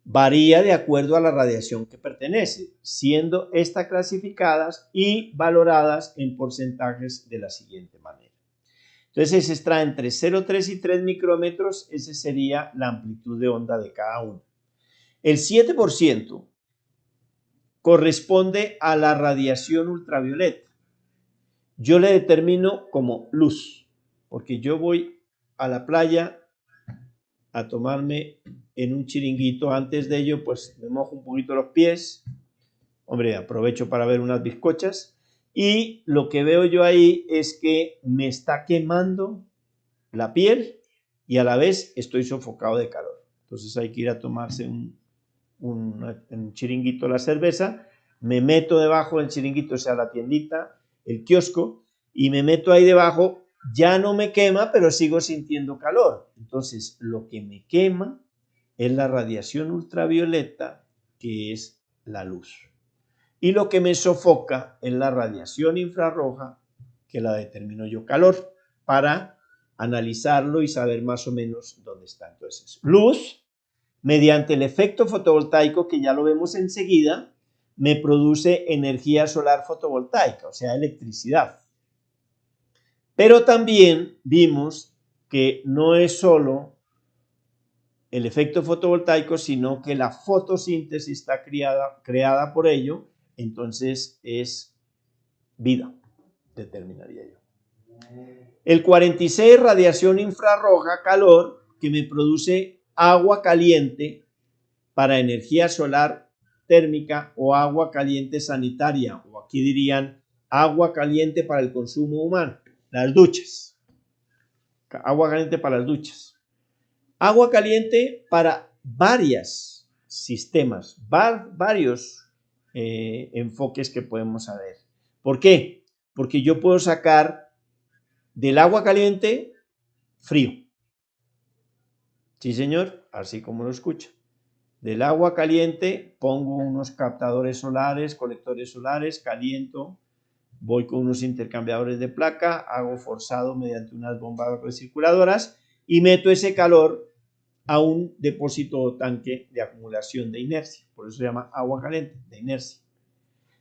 Varía de acuerdo a la radiación que pertenece, siendo estas clasificadas y valoradas en porcentajes de la siguiente manera. Entonces se extrae entre 0,3 y 3 micrómetros, esa sería la amplitud de onda de cada uno. El 7% corresponde a la radiación ultravioleta. Yo le determino como luz, porque yo voy a la playa a tomarme en un chiringuito. Antes de ello, pues me mojo un poquito los pies. Hombre, aprovecho para ver unas bizcochas. Y lo que veo yo ahí es que me está quemando la piel y a la vez estoy sofocado de calor. Entonces hay que ir a tomarse un chiringuito la cerveza. Me meto debajo del chiringuito, o sea, la tiendita, el kiosco, y me meto ahí debajo. Ya no me quema, pero sigo sintiendo calor. Entonces, lo que me quema es la radiación ultravioleta, que es la luz. Y lo que me sofoca es la radiación infrarroja, que la determino yo calor, para analizarlo y saber más o menos dónde está. Entonces, luz, mediante el efecto fotovoltaico, que ya lo vemos enseguida, me produce energía solar fotovoltaica, o sea, electricidad. Pero también vimos que no es solo el efecto fotovoltaico, sino que la fotosíntesis está creada por ello, entonces es vida, determinaría yo. El 46, radiación infrarroja, calor, que me produce agua caliente para energía solar térmica o agua caliente sanitaria, o aquí dirían agua caliente para el consumo humano, las duchas. Agua caliente para las duchas. Agua caliente para varios sistemas, varios enfoques que podemos saber. ¿Por qué? Porque yo puedo sacar del agua caliente frío. Sí, señor, así como lo escucha. Del agua caliente pongo unos captadores solares, colectores solares, caliento, voy con unos intercambiadores de placa, hago forzado mediante unas bombas recirculadoras y meto ese calor a un depósito o tanque de acumulación de inercia. Por eso se llama agua caliente, de inercia.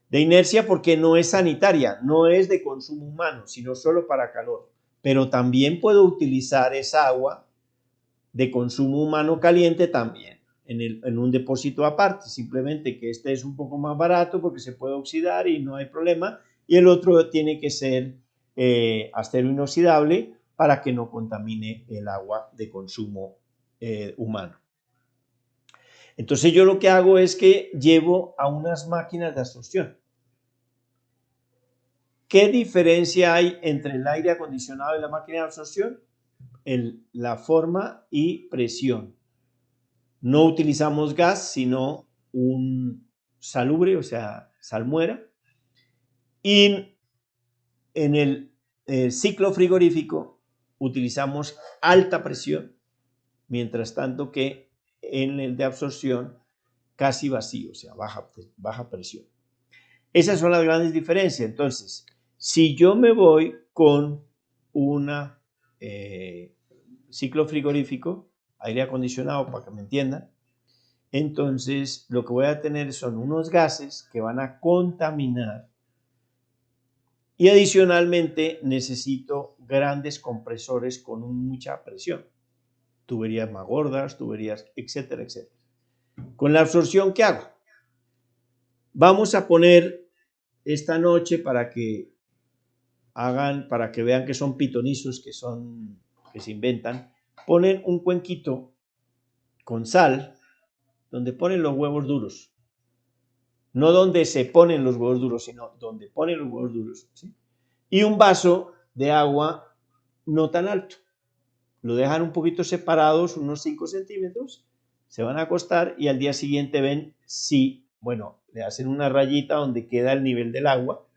De inercia porque no es sanitaria, no es de consumo humano, sino solo para calor. Pero también puedo utilizar esa agua de consumo humano caliente también en un depósito aparte. Simplemente que este es un poco más barato porque se puede oxidar y no hay problema. Y el otro tiene que ser acero inoxidable para que no contamine el agua de consumo humano. Entonces yo lo que hago es que llevo a unas máquinas de absorción. ¿Qué diferencia hay entre el aire acondicionado y la máquina de absorción? La forma y presión. No utilizamos gas, sino un salubre, o sea, salmuera. Y en el ciclo frigorífico utilizamos alta presión, mientras tanto que en el de absorción casi vacío, o sea, baja presión. Esas son las grandes diferencias. Entonces, si yo me voy con un ciclo frigorífico, aire acondicionado, para que me entiendan, entonces lo que voy a tener son unos gases que van a contaminar y adicionalmente necesito grandes compresores con mucha presión, tuberías más gordas, tuberías, etcétera, etcétera. Con la absorción, ¿qué hago? Vamos a poner esta noche para que vean que son pitonizos, que se inventan, ponen un cuenquito con sal donde ponen los huevos duros. No donde se ponen los huevos duros, sino donde ponen los huevos duros, ¿sí? Y un vaso de agua no tan alto. Lo dejan un poquito separados, unos 5 centímetros, se van a acostar y al día siguiente ven si, bueno, le hacen una rayita donde queda el nivel del agua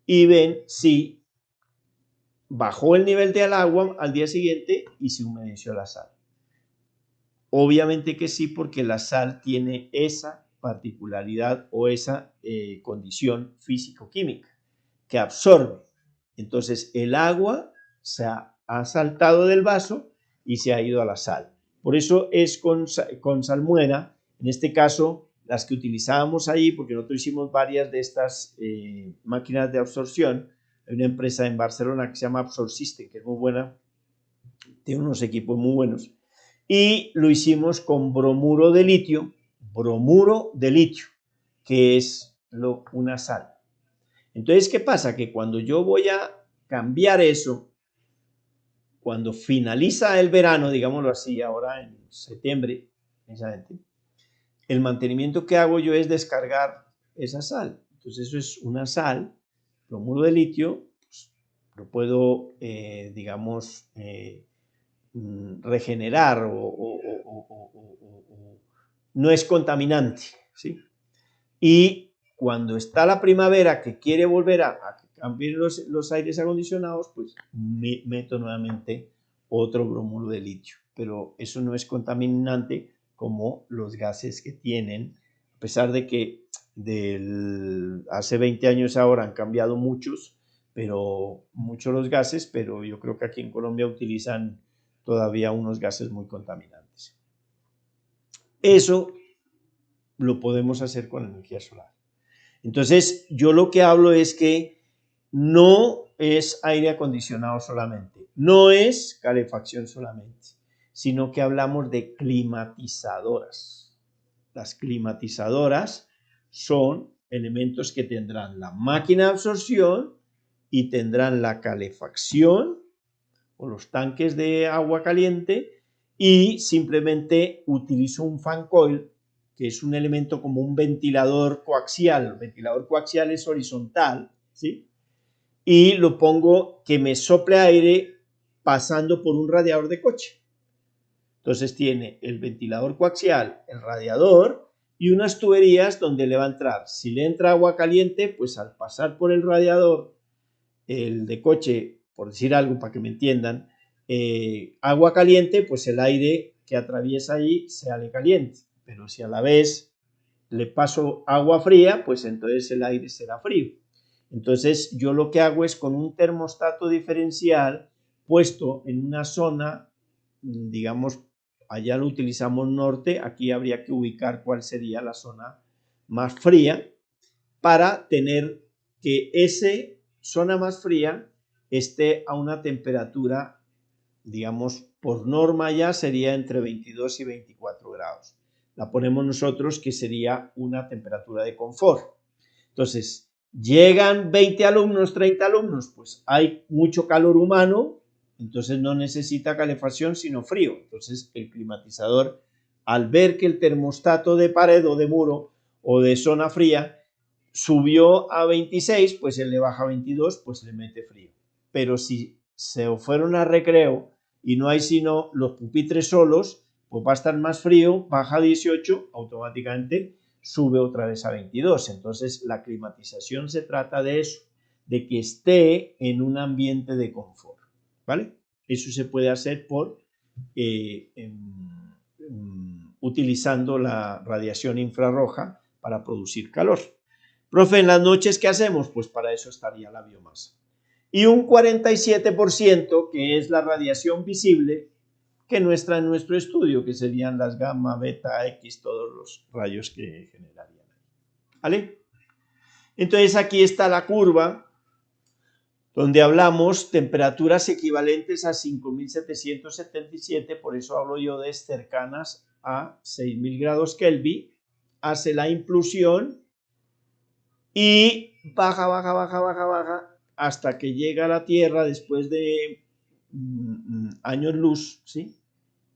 y ven si bajó el nivel del agua al día siguiente y se humedeció la sal. Obviamente que sí, porque la sal tiene esa particularidad o esa condición físico-química que absorbe. Entonces el agua se ha saltado del vaso y se ha ido a la sal. Por eso es con salmuera, en este caso las que utilizábamos ahí, porque nosotros hicimos varias de estas máquinas de absorción. Hay una empresa en Barcelona que se llama Absorb System, que es muy buena, tiene unos equipos muy buenos. Y lo hicimos con bromuro de litio, que es una sal. Entonces, ¿qué pasa? Que cuando yo voy a cambiar eso, cuando finaliza el verano, digámoslo así, ahora en septiembre, precisamente, el mantenimiento que hago yo es descargar esa sal. Entonces, eso es una sal, bromuro de litio, pues, lo puedo, regenerar o no es contaminante, ¿sí? Y cuando está la primavera que quiere volver a cambiar los aires acondicionados, pues meto nuevamente otro bromuro de litio, pero eso no es contaminante como los gases que tienen, a pesar de que hace 20 años ahora han cambiado muchos los gases, pero yo creo que aquí en Colombia utilizan todavía unos gases muy contaminantes. Eso lo podemos hacer con energía solar. Entonces, yo lo que hablo es que no es aire acondicionado solamente, no es calefacción solamente, sino que hablamos de climatizadoras. Las climatizadoras son elementos que tendrán la máquina de absorción y tendrán la calefacción o los tanques de agua caliente y simplemente utilizo un fan coil, que es un elemento como un ventilador coaxial. El ventilador coaxial es horizontal, ¿sí? Y lo pongo que me sople aire pasando por un radiador de coche. Entonces tiene el ventilador coaxial, el radiador y unas tuberías donde le va a entrar. Si le entra agua caliente, pues al pasar por el radiador, el de coche, por decir algo para que me entiendan, agua caliente, pues el aire que atraviesa ahí sale caliente. Pero si a la vez le paso agua fría, pues entonces el aire será frío. Entonces yo lo que hago es con un termostato diferencial puesto en una zona, digamos, allá lo utilizamos norte, aquí habría que ubicar cuál sería la zona más fría para tener que esa zona más fría esté a una temperatura, digamos, por norma ya sería entre 22 y 24 grados. La ponemos nosotros que sería una temperatura de confort. Entonces, llegan 20 alumnos, 30 alumnos, pues hay mucho calor humano, entonces no necesita calefacción sino frío. Entonces el climatizador, al ver que el termostato de pared o de muro o de zona fría subió a 26, pues él le baja a 22, pues le mete frío. Pero si se fueron a recreo y no hay sino los pupitres solos, pues va a estar más frío, baja a 18, automáticamente sube otra vez a 22. Entonces la climatización se trata de eso, de que esté en un ambiente de confort, ¿vale? Eso se puede hacer utilizando la radiación infrarroja para producir calor. Profe, ¿en las noches qué hacemos? Pues para eso estaría la biomasa. Y un 47% que es la radiación visible que no está en nuestro estudio, que serían las gamma, beta, X, todos los rayos que generarían. ¿Vale? Entonces aquí está la curva donde hablamos temperaturas equivalentes a 5777, por eso hablo yo de cercanas a 6000 grados Kelvin, hace la implusión y baja, baja, baja, baja, baja, hasta que llega a la Tierra después de años luz, ¿sí?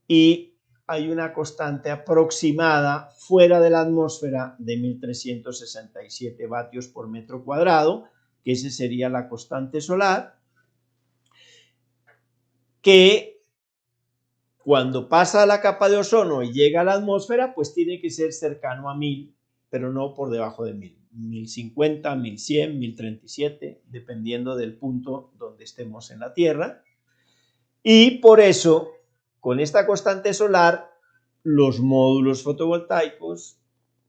Y hay una constante aproximada fuera de la atmósfera de 1367 vatios por metro cuadrado, que esa sería la constante solar, que cuando pasa a la capa de ozono y llega a la atmósfera, pues tiene que ser cercano a 1000, pero no por debajo de 1000. 1050, 1100, 1037, dependiendo del punto donde estemos en la Tierra. Y por eso, con esta constante solar, los módulos fotovoltaicos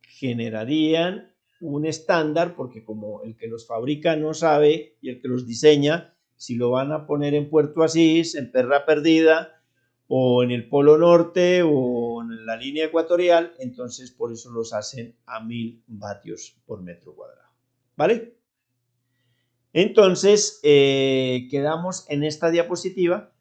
generarían un estándar, porque como el que los fabrica no sabe y el que los diseña, si lo van a poner en Puerto Asís, en Perra Perdida, o en el Polo Norte, o en la línea ecuatorial, entonces por eso los hacen a 1000 vatios por metro cuadrado. ¿Vale? Entonces, quedamos en esta diapositiva